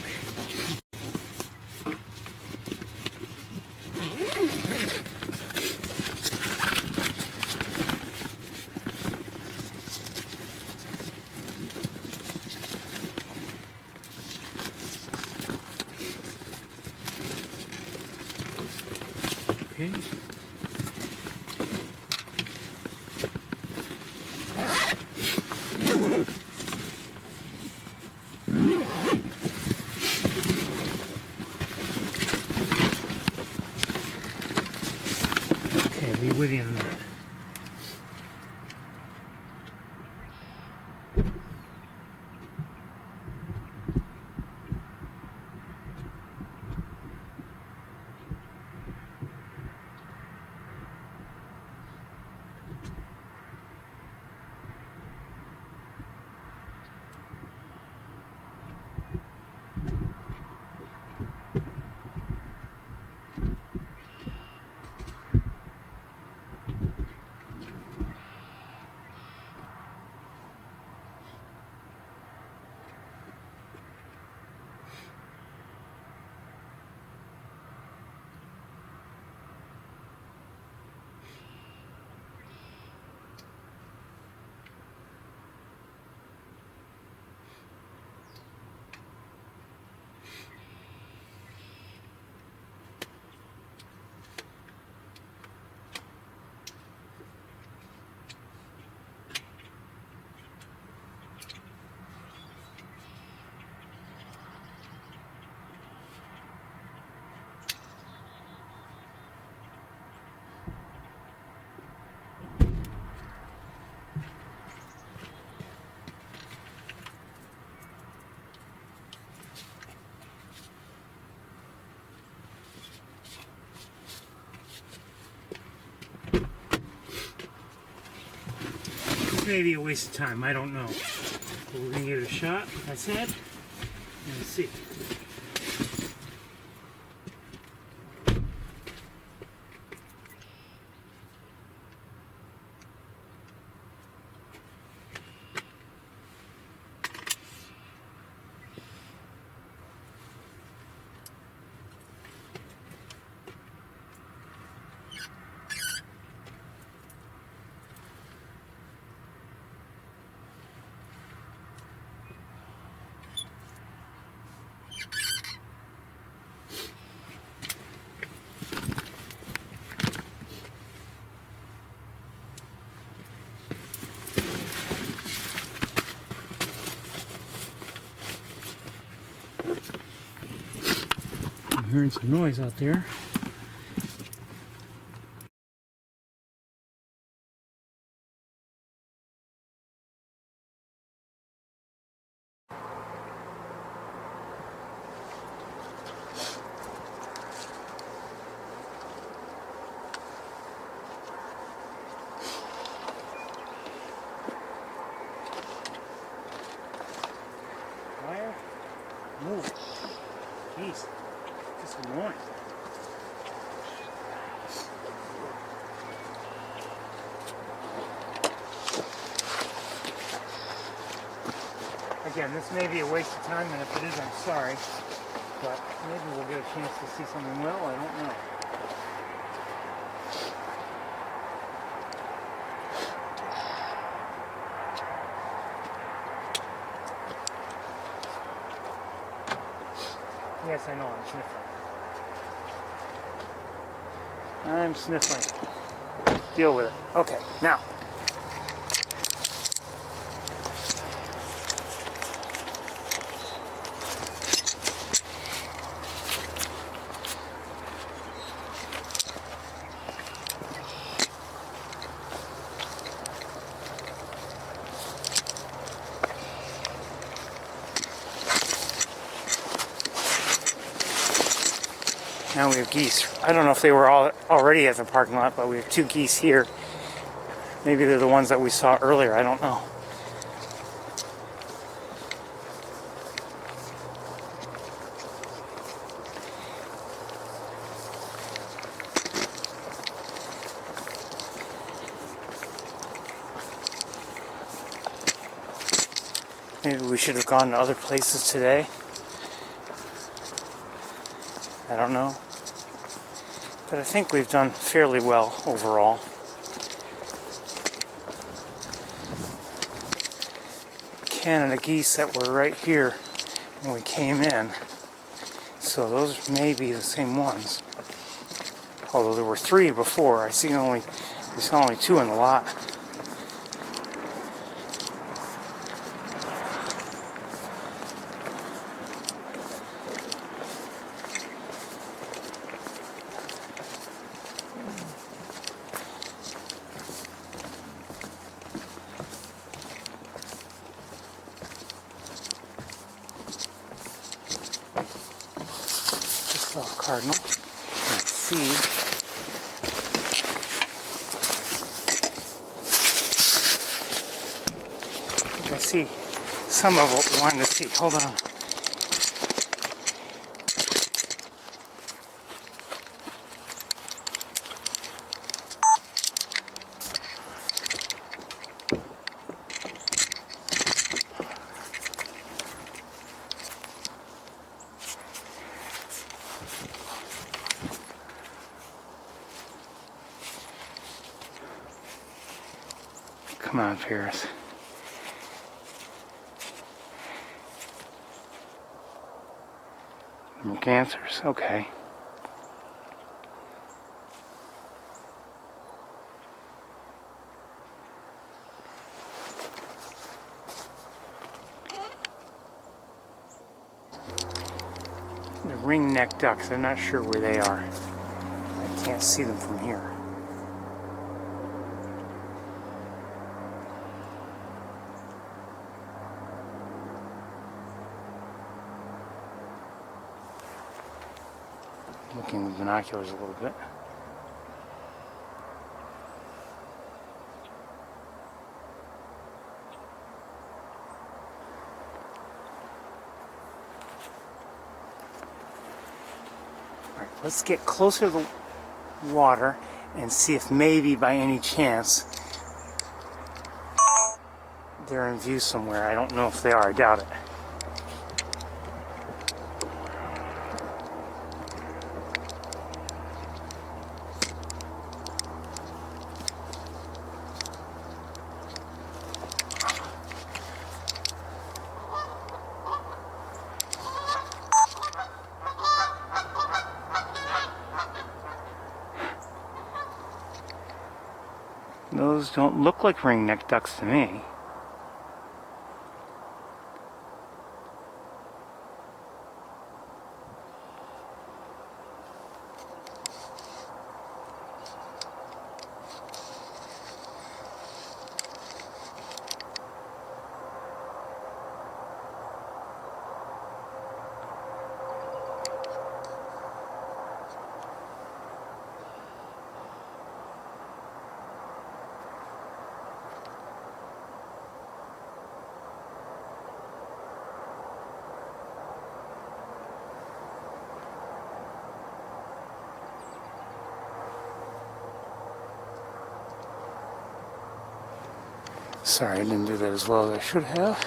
Okay. Okay, be within that. Maybe a waste of time, I don't know. But we're gonna give it a shot, like I said, and see. I'm hearing some noise out there. Fire? Move. Jeez. Just annoying. Again, this may be a waste of time, and if it is, I'm sorry. But maybe we'll get a chance to see something well, I don't know. Yes, I know, I'm sniffling. Deal with it. Okay, now. Now we have geese. I don't know if they were all already at the parking lot, but we have 2 geese here. Maybe they're the ones that we saw earlier. I don't know. Maybe we should have gone to other places today. I don't know. But I think we've done fairly well overall. Canada geese that were right here when we came in. So those may be the same ones. Although there were 3 before. We saw only 2 in the lot. Just saw a cardinal. Let's see. I see some of what we wanted to see. Hold on. Come on, Ferris. Cancers, okay. The ring-necked ducks, I'm not sure where they are. I can't see them from here. Looking with binoculars a little bit. Alright, let's get closer to the water and see if maybe by any chance they're in view somewhere. I don't know if they are, I doubt it. Those don't look like ring-necked ducks to me. Sorry, I didn't do that as well as I should have.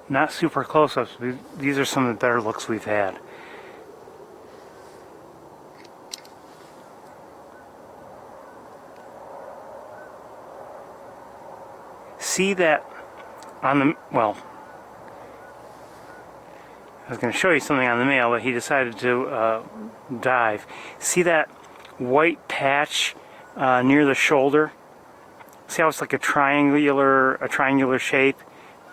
Not super close-ups. These are some of the better looks we've had. See that on the, well, I was going to show you something on the male, but he decided to dive. See that white patch near the shoulder? See how it's like a triangular shape,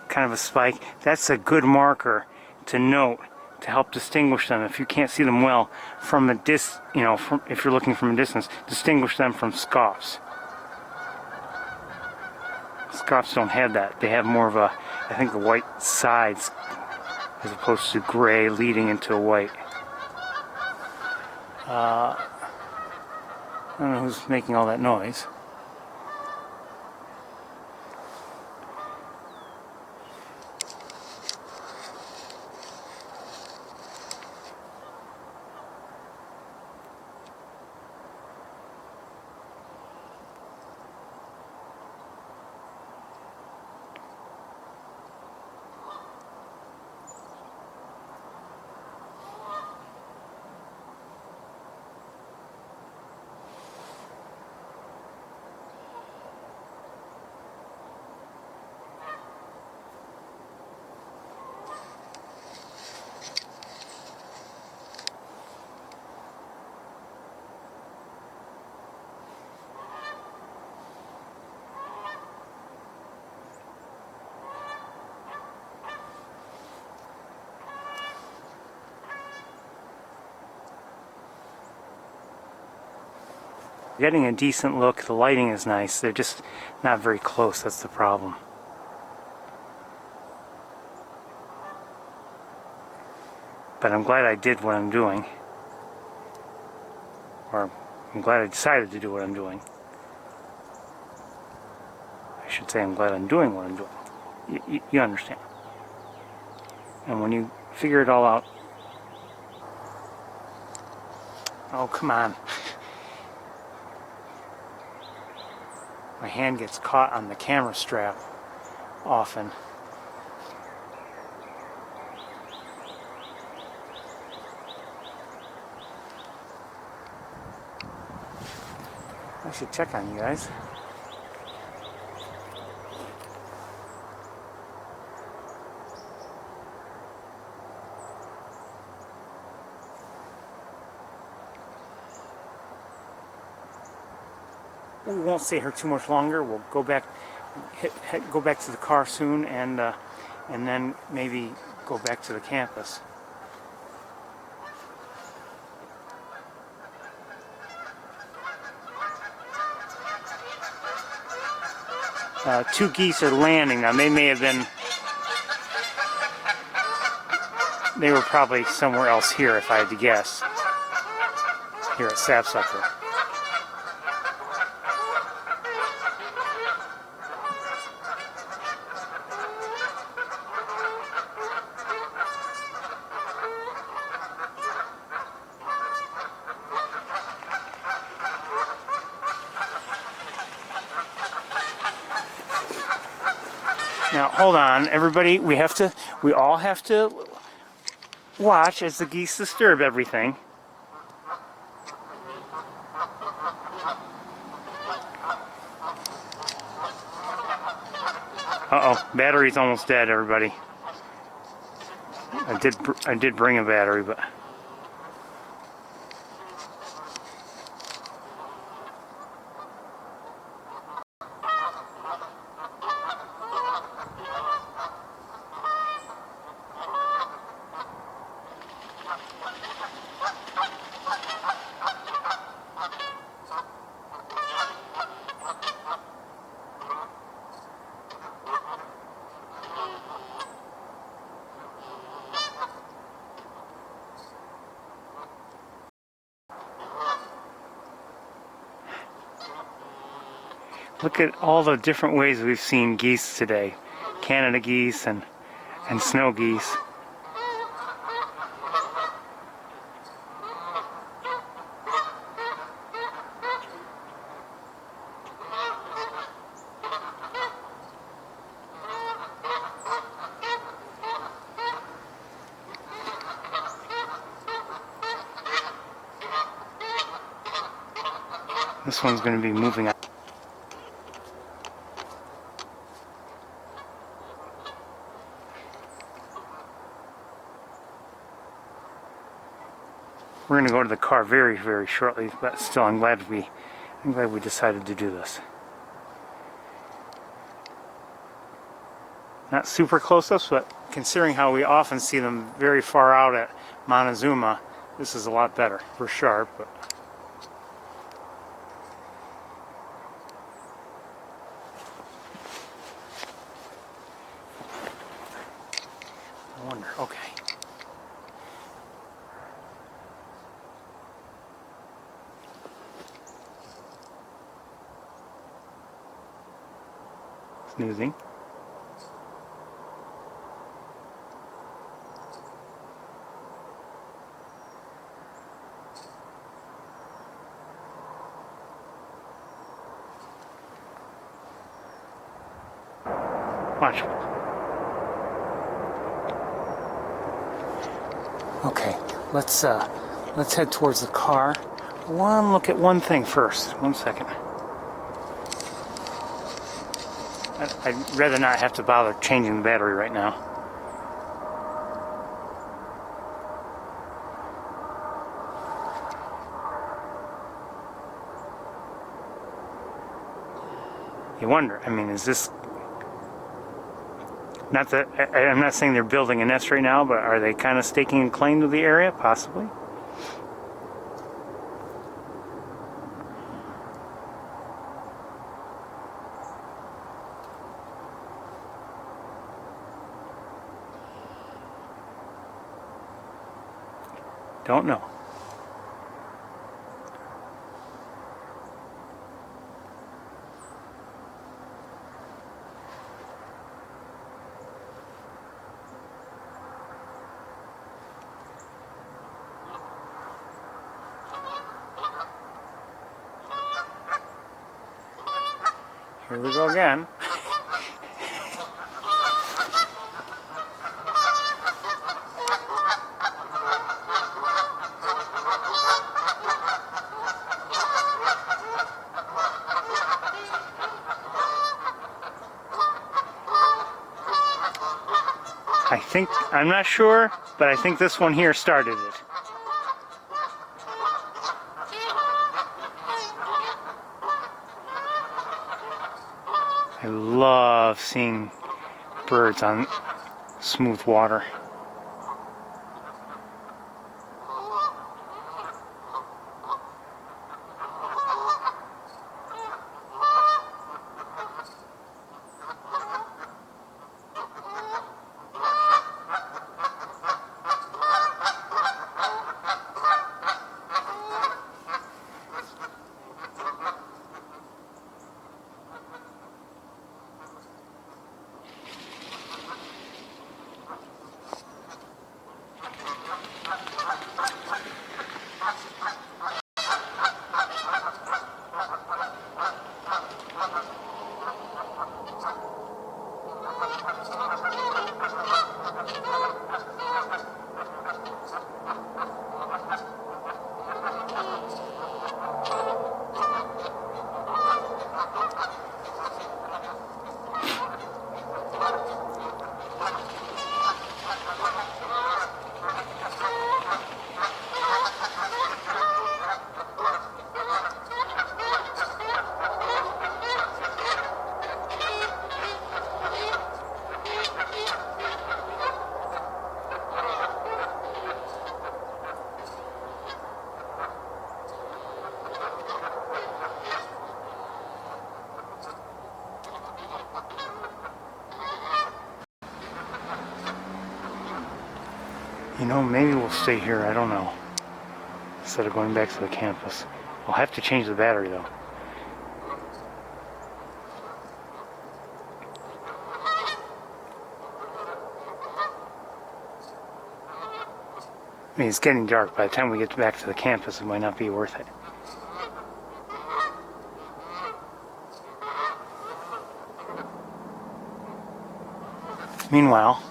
kind of a spike? That's a good marker to note to help distinguish them. If you can't see them well from a if you're looking from a distance, distinguish them from scoffs. Scarfs don't have that. They have more of a, I think, the white sides as opposed to gray leading into a white. I don't know who's making all that noise. Getting a decent look. The lighting is nice. They're just not very close. That's the problem. But I'm glad I did what I'm doing. Or I'm glad I decided to do what I'm doing. I should say I'm glad I'm doing what I'm doing. You understand. And when you figure it all out... Oh, come on. My hand gets caught on the camera strap often. I should check on you guys. We won't stay here too much longer. We'll go back, go back to the car soon, and then maybe go back to the campus. Two geese are landing now. They may have been. They were probably somewhere else here, if I had to guess. Here at Sapsucker. Now, hold on, everybody. We all have to watch as the geese disturb everything. Uh-oh, battery's almost dead, everybody. I did bring a battery, but... Look at all the different ways we've seen geese today. Canada geese and snow geese. This one's going to be moving on. We're going to go to the car very, very shortly, but still, I'm glad we decided to do this. Not super close-ups, but considering how we often see them very far out at Montezuma, this is a lot better. We're sharp, but... Snoozing. Watch. Okay, let's head towards the car. Look at one thing first. 1 second. I'd rather not have to bother changing the battery right now. You wonder, I mean, is this... Not that, I'm not saying they're building a nest right now, but are they kind of staking a claim to the area? Possibly. Don't know. Here we go again. I'm not sure, but I think this one here started it. I love seeing birds on smooth water. You know, maybe we'll stay here, I don't know, instead of going back to the campus. I'll have to change the battery though. I mean, it's getting dark. By the time we get back to the campus, it might not be worth it. Meanwhile,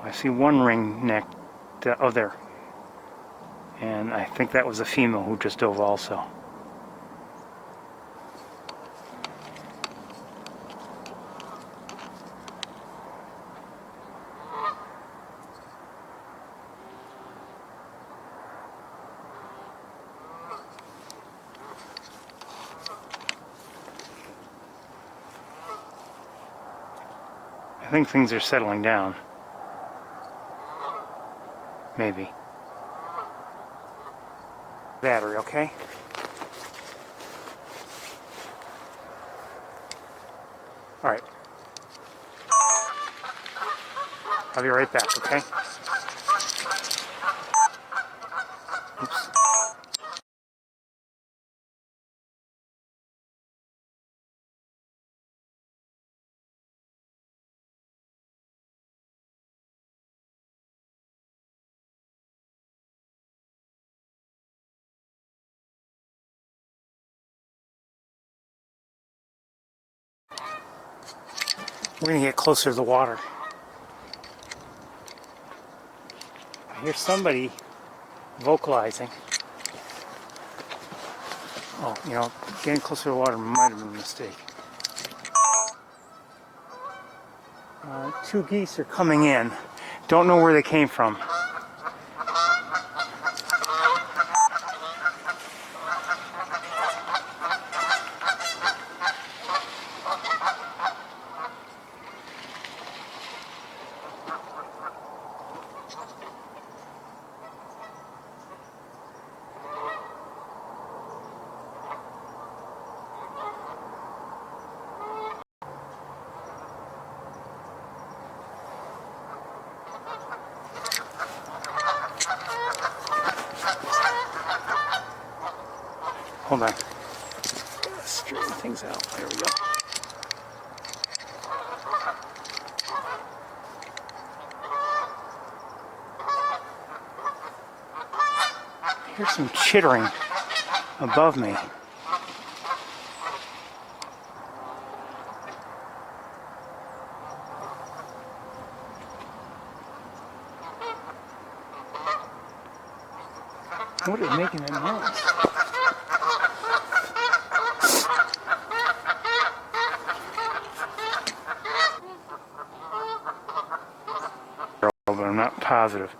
I see one ring neck. Oh, there. And I think that was a female who just dove also. I think things are settling down. Maybe. Battery, okay? Alright. I'll be right back, okay? Oops. We're going to get closer to the water. I hear somebody vocalizing. Oh, you know, getting closer to the water might have been a mistake. Two geese are coming in. Don't know where they came from. Hold on. Straighten things out. There we go. I hear some chittering above me. What is making that noise? But I'm not positive.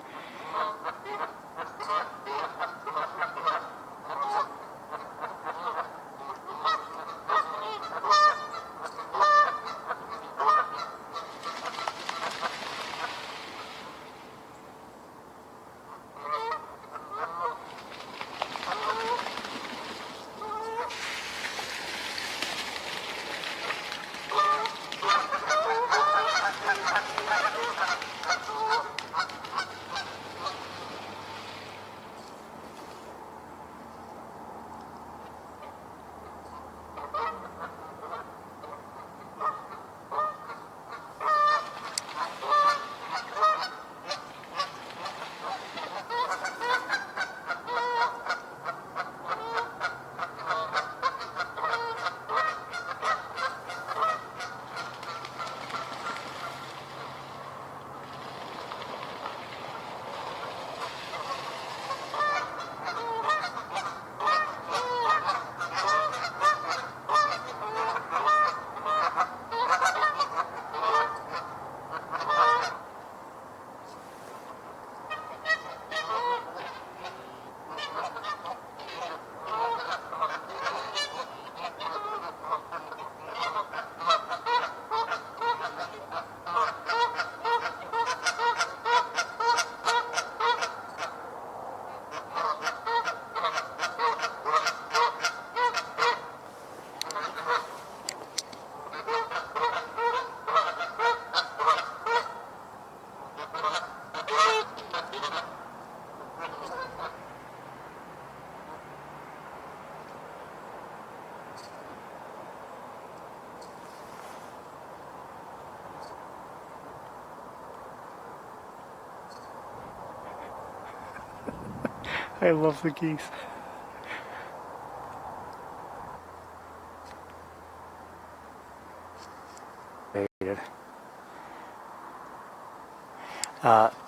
I love the geese.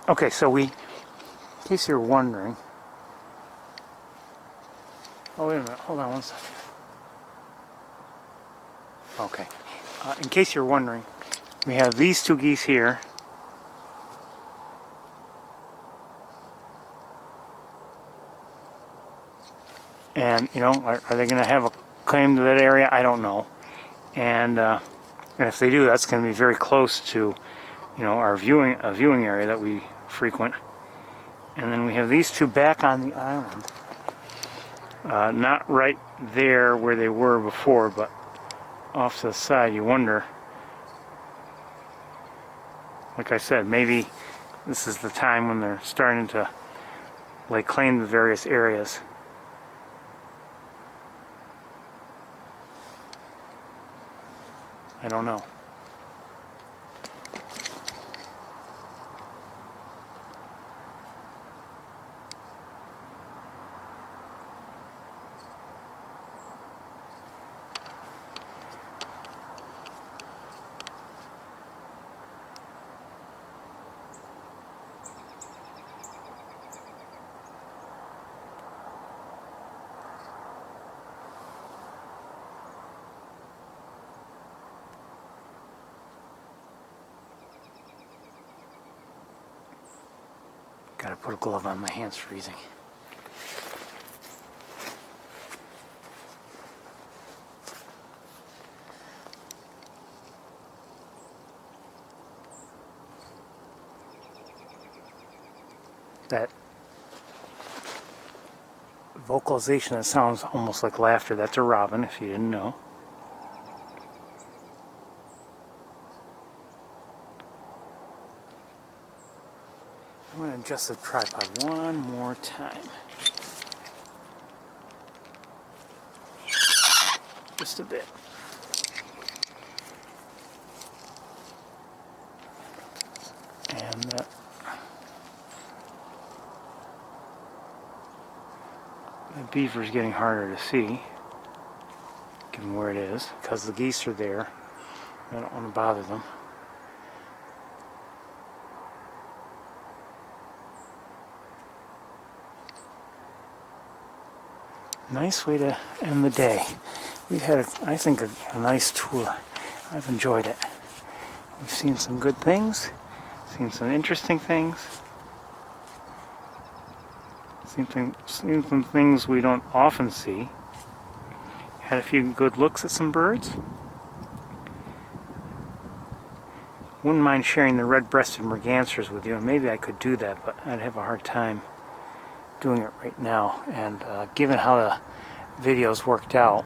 Okay, so in case you're wondering, oh wait a minute, hold on one second. Okay, in case you're wondering, we have these two geese here. And, you know, are they going to have a claim to that area? I don't know. And if they do, that's going to be very close to, you know, our viewing area that we frequent. And then we have these two back on the island. Not right there where they were before, but off to the side. You wonder, like I said, maybe this is the time when they're starting to lay claim to various areas. I don't know. Gotta put a glove on, my hand's freezing. That vocalization that sounds almost like laughter, that's a robin, if you didn't know. I'm going to adjust the tripod one more time. Just a bit. And the beaver is getting harder to see, given where it is, because the geese are there. I don't want to bother them. Nice way to end the day. We've had, I think, a nice tour. I've enjoyed it. We've seen some good things, seen some interesting things, seen some things we don't often see. Had a few good looks at some birds. Wouldn't mind sharing the red-breasted mergansers with you, and maybe I could do that, but I'd have a hard time doing it right now. And given how the videos worked out,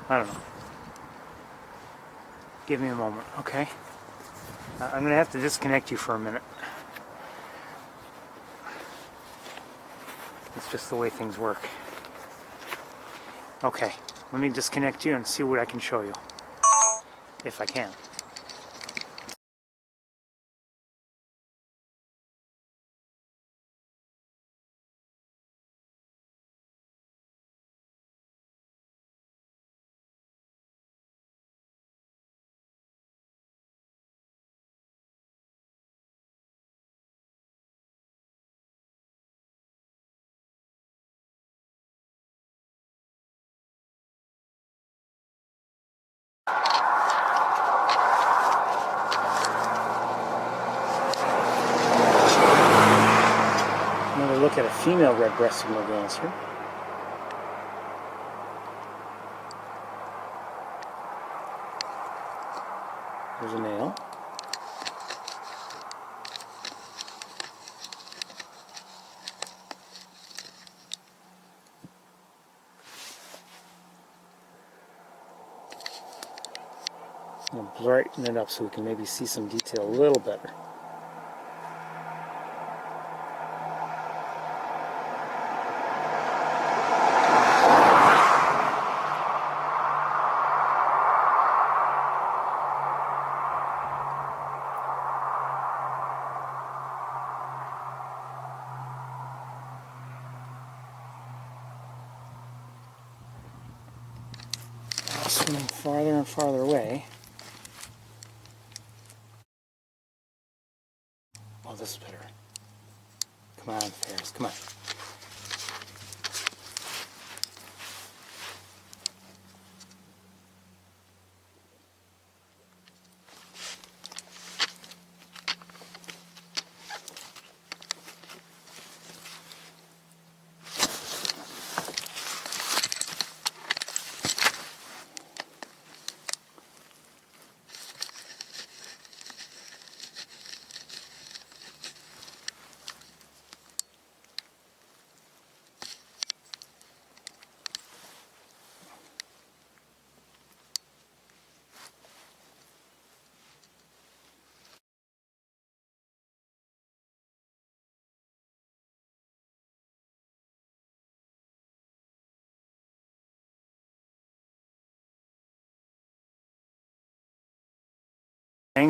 I don't know. Give me a moment, okay? I'm going to have to disconnect you for a minute. It's just the way things work. Okay, let me disconnect you and see what I can show you, if I can. Another look at a female red-breasted merganser. There's a male. I'm going to brighten it up so we can maybe see some detail a little better. Swimming farther and farther away. Oh, this is better. Come on, Ferris, come on.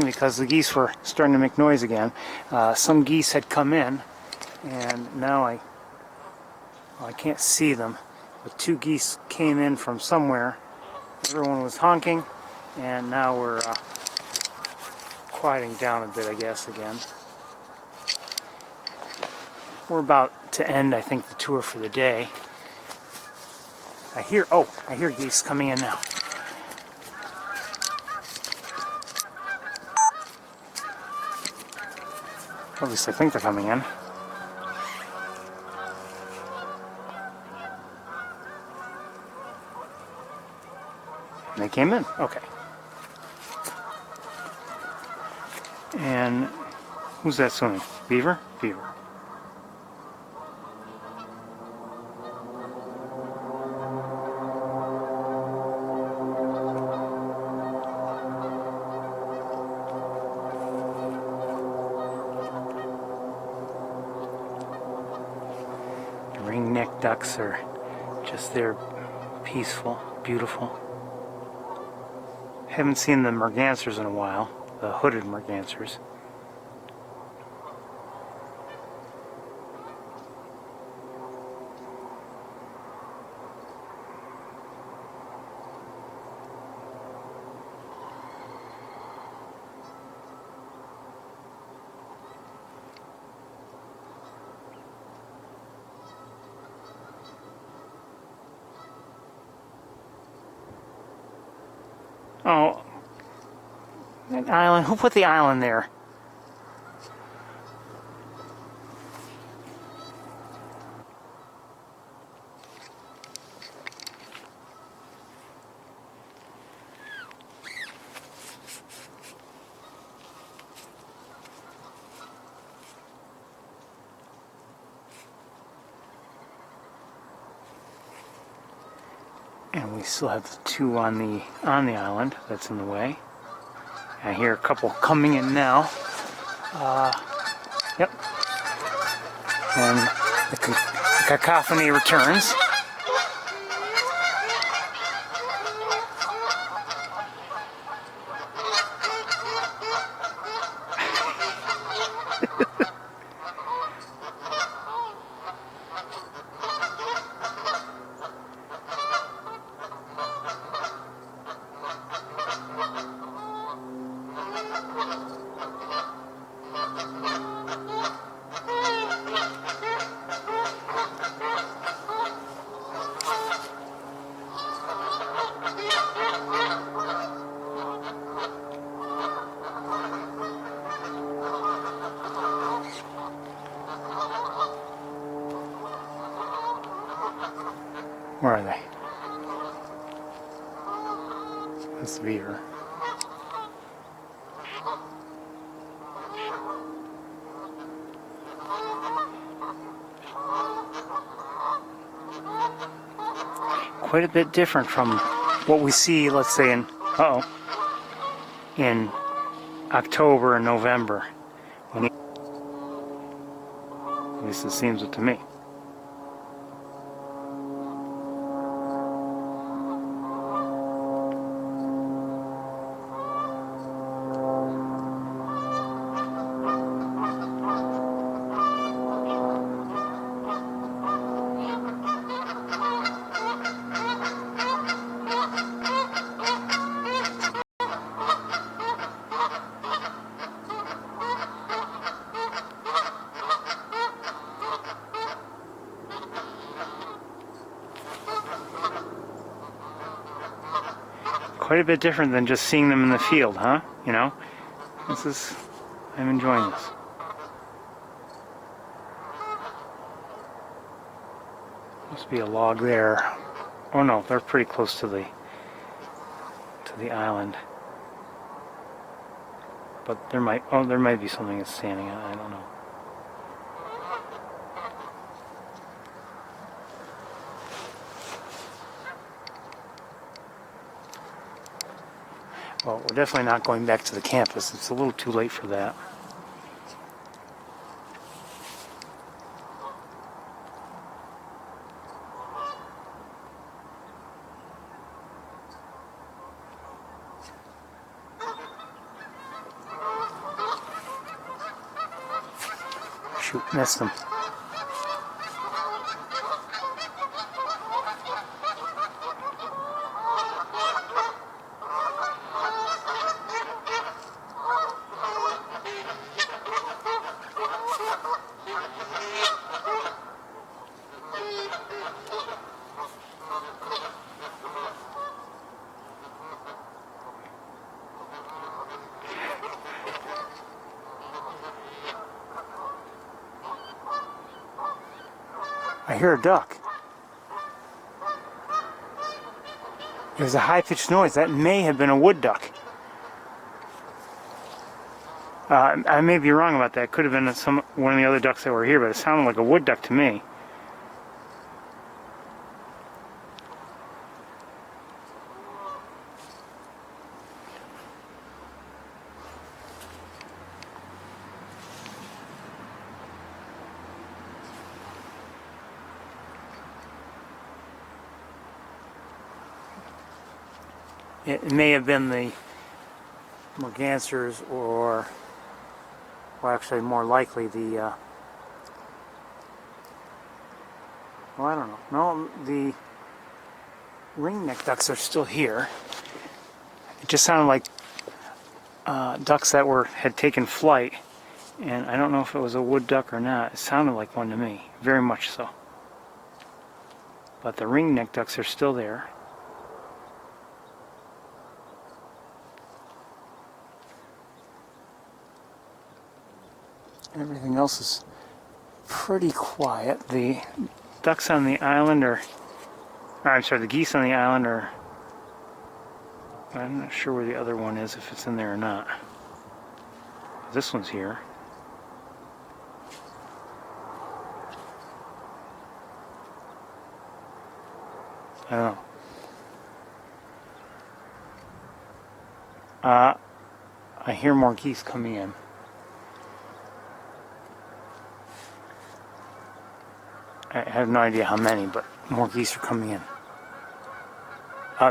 Because the geese were starting to make noise again. Some geese had come in, and now I can't see them, but two geese came in from somewhere. Everyone was honking, and now we're quieting down a bit, I guess, again. We're about to end, I think, the tour for the day. I hear geese coming in now. At least I think they're coming in. And they came in. Okay. And who's that swimming? Beaver? Beaver. Ring-necked ducks are just there, peaceful, beautiful. Haven't seen the mergansers in a while, the hooded mergansers. Oh, an island. Who put the island there? And we still have the two on the island that's in the way. I hear a couple coming in now. Yep. And the cacophony returns. Where are they? That's the beaver. Quite a bit different from what we see, let's say, in October and November. At least it seems it to me. Quite a bit different than just seeing them in the field, huh? You know? I'm enjoying this. Must be a log there. Oh no, they're pretty close to the island. But there might be something that's standing out, I don't know. Well, we're definitely not going back to the campus. It's a little too late for that. Shoot, missed them. I hear a duck. There's a high-pitched noise. That may have been a wood duck. I may be wrong about that. It could have been one of the other ducks that were here, but it sounded like a wood duck to me. It may have been the mergansers, or, well, actually more likely the, well, I don't know. No, the ringneck ducks are still here. It just sounded like ducks that had taken flight, and I don't know if it was a wood duck or not. It sounded like one to me, very much so. But the ringneck ducks are still there. Everything else is pretty quiet. The ducks on the island the geese on the island are, I'm not sure where the other one is, if it's in there or not. This one's here. I don't know. I hear more geese coming in. I have no idea how many, but more geese are coming in.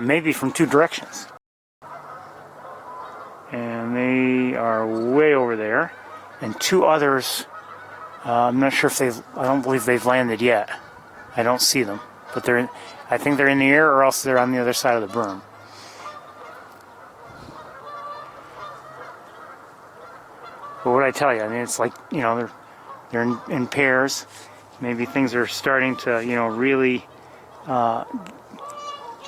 Maybe from two directions. And they are way over there. And two others, I'm not sure if I don't believe they've landed yet. I don't see them. But I think they're in the air, or else they're on the other side of the berm. But what I tell you, I mean, it's like, you know, they're in pairs. Maybe things are starting to, you know, really,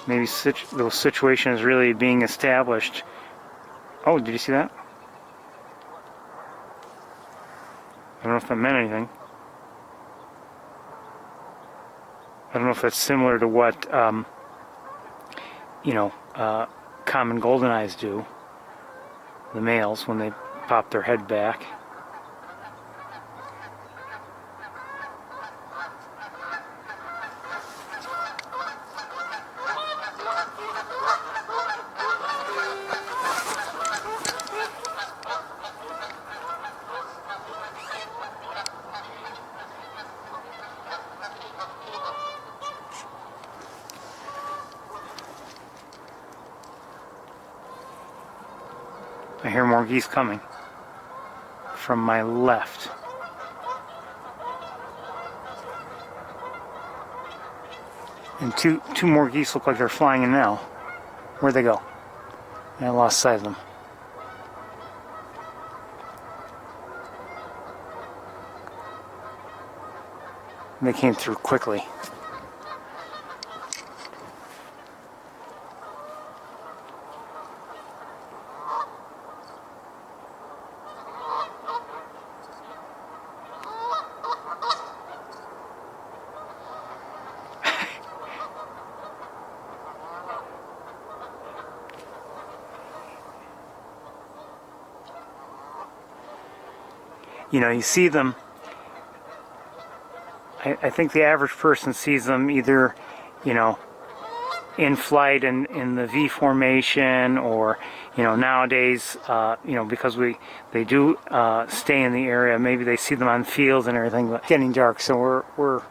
maybe the situation is really being established. Oh, did you see that? I don't know if that meant anything. I don't know if that's similar to what, you know, common goldeneyes do, the males, when they pop their head back. I hear more geese coming from my left. And two more geese look like they're flying in now. Where'd they go? I lost sight of them. They came through quickly. You know, you see them, I think the average person sees them either, you know, in flight and in the V formation, or, you know, nowadays, you know, because they do stay in the area, maybe they see them on fields and everything. But it's getting dark, so we're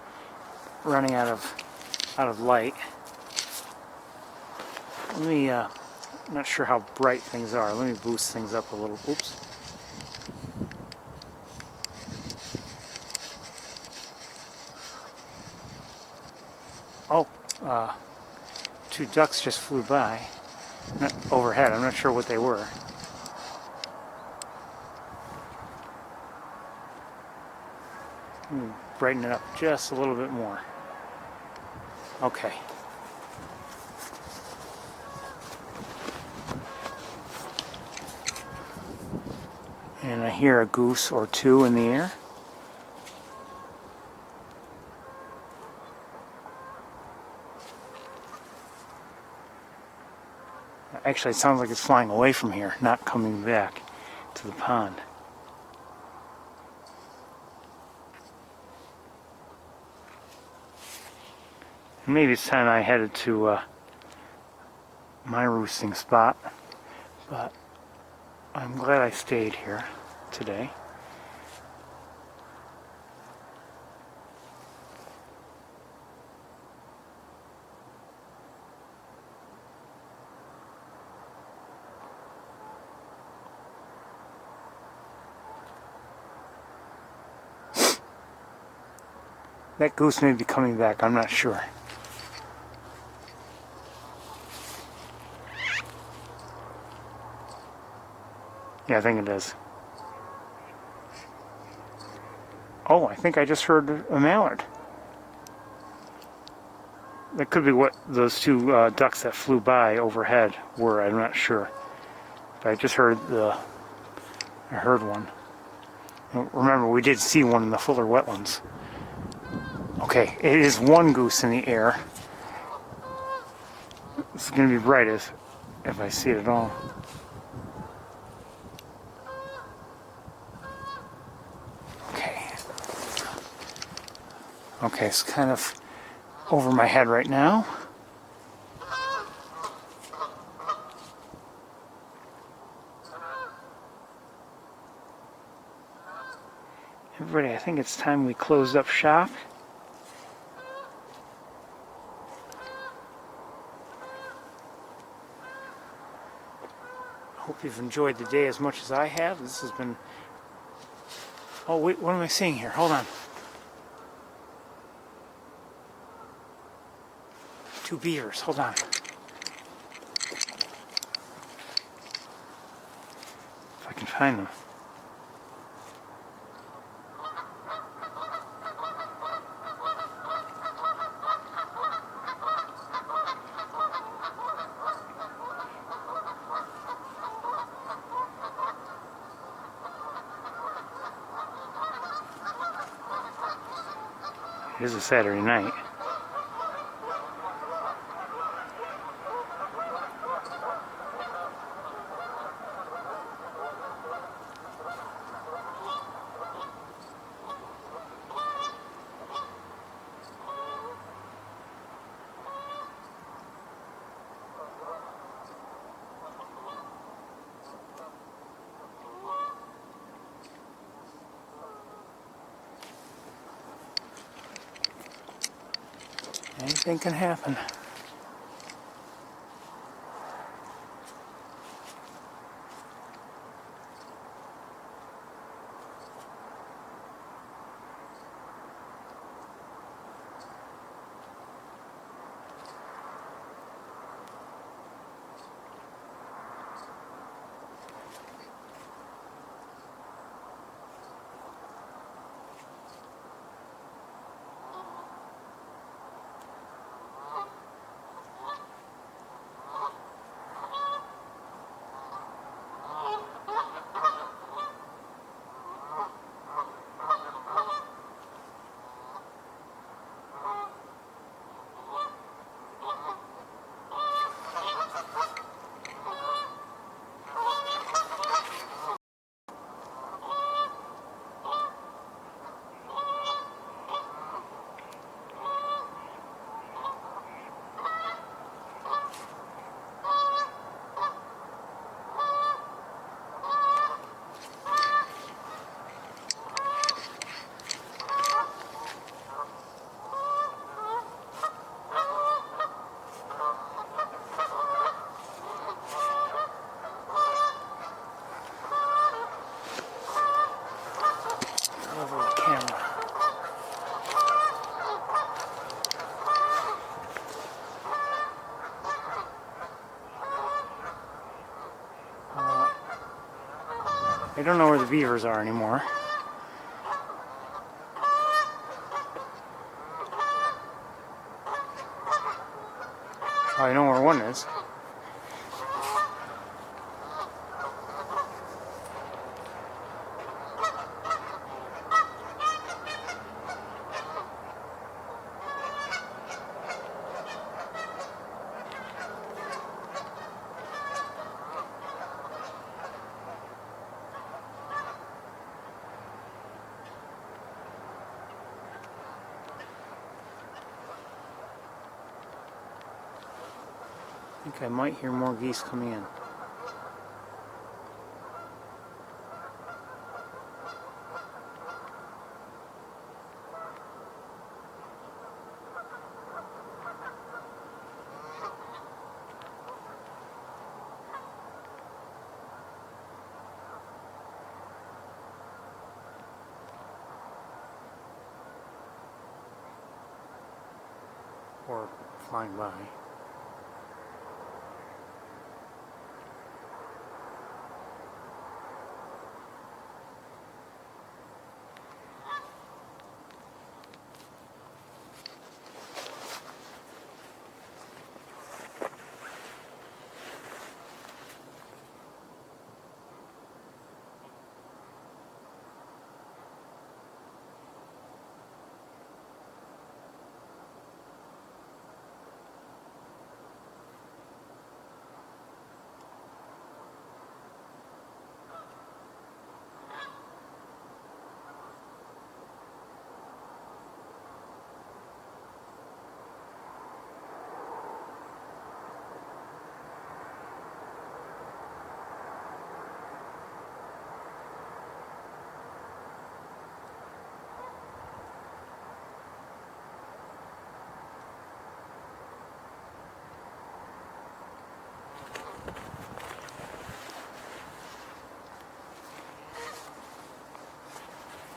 running out of light. Let me, I'm not sure how bright things are. Let me boost things up a little. Oops. Oh, two ducks just flew by, not overhead. I'm not sure what they were. Brighten it up just a little bit more. Okay. And I hear a goose or two in the air. Actually, it sounds like it's flying away from here, not coming back to the pond. Maybe it's time I headed to my roosting spot, but I'm glad I stayed here today. That goose may be coming back, I'm not sure. Yeah, I think it is. Oh, I think I just heard a mallard. That could be what those two ducks that flew by overhead were, I'm not sure. But I just heard I heard one. Remember, we did see one in the Fuller wetlands. Okay, it is one goose in the air. It's going to be bright if I see it at all. Okay, it's kind of over my head right now. Everybody, I think it's time we closed up shop. Hope you've enjoyed the day as much as I have. This has been... Oh, wait, what am I seeing here? Hold on. Two beavers, hold on. If I can find them. It is a Saturday night. Anything can happen. Over the camera. I don't know where the beavers are anymore. Oh, I know where one is. think I might hear more geese coming in. Or flying by.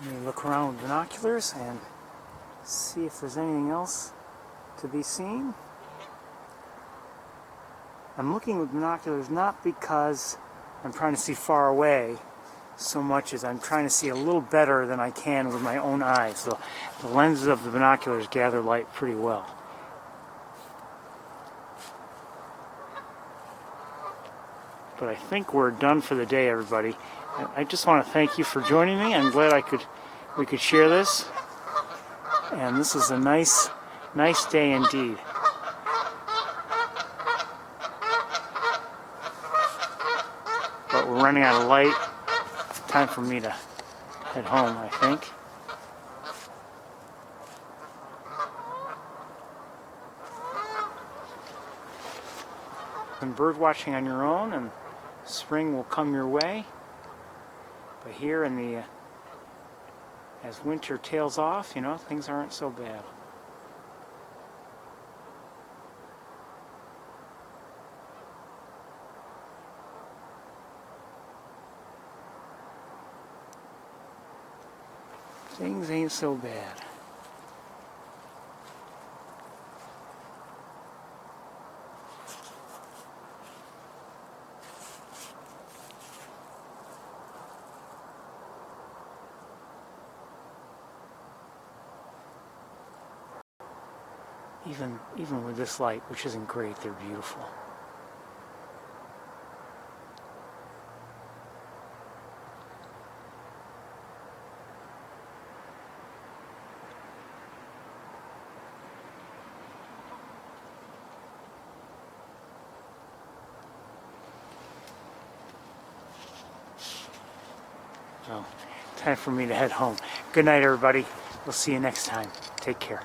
Let me look around with binoculars and see if there's anything else to be seen. I'm looking with binoculars not because I'm trying to see far away so much as I'm trying to see a little better than I can with my own eyes. So the lenses of the binoculars gather light pretty well. But I think we're done for the day, everybody. I just want to thank you for joining me. I'm glad we could share this. And this is a nice day indeed. But we're running out of light. Time for me to head home, I think. And bird watching on your own, and spring will come your way. But here in the as winter tails off, you know, things aren't so bad. Things ain't so bad. Even with this light, which isn't great, they're beautiful. So, time for me to head home. Good night, everybody. We'll see you next time. Take care.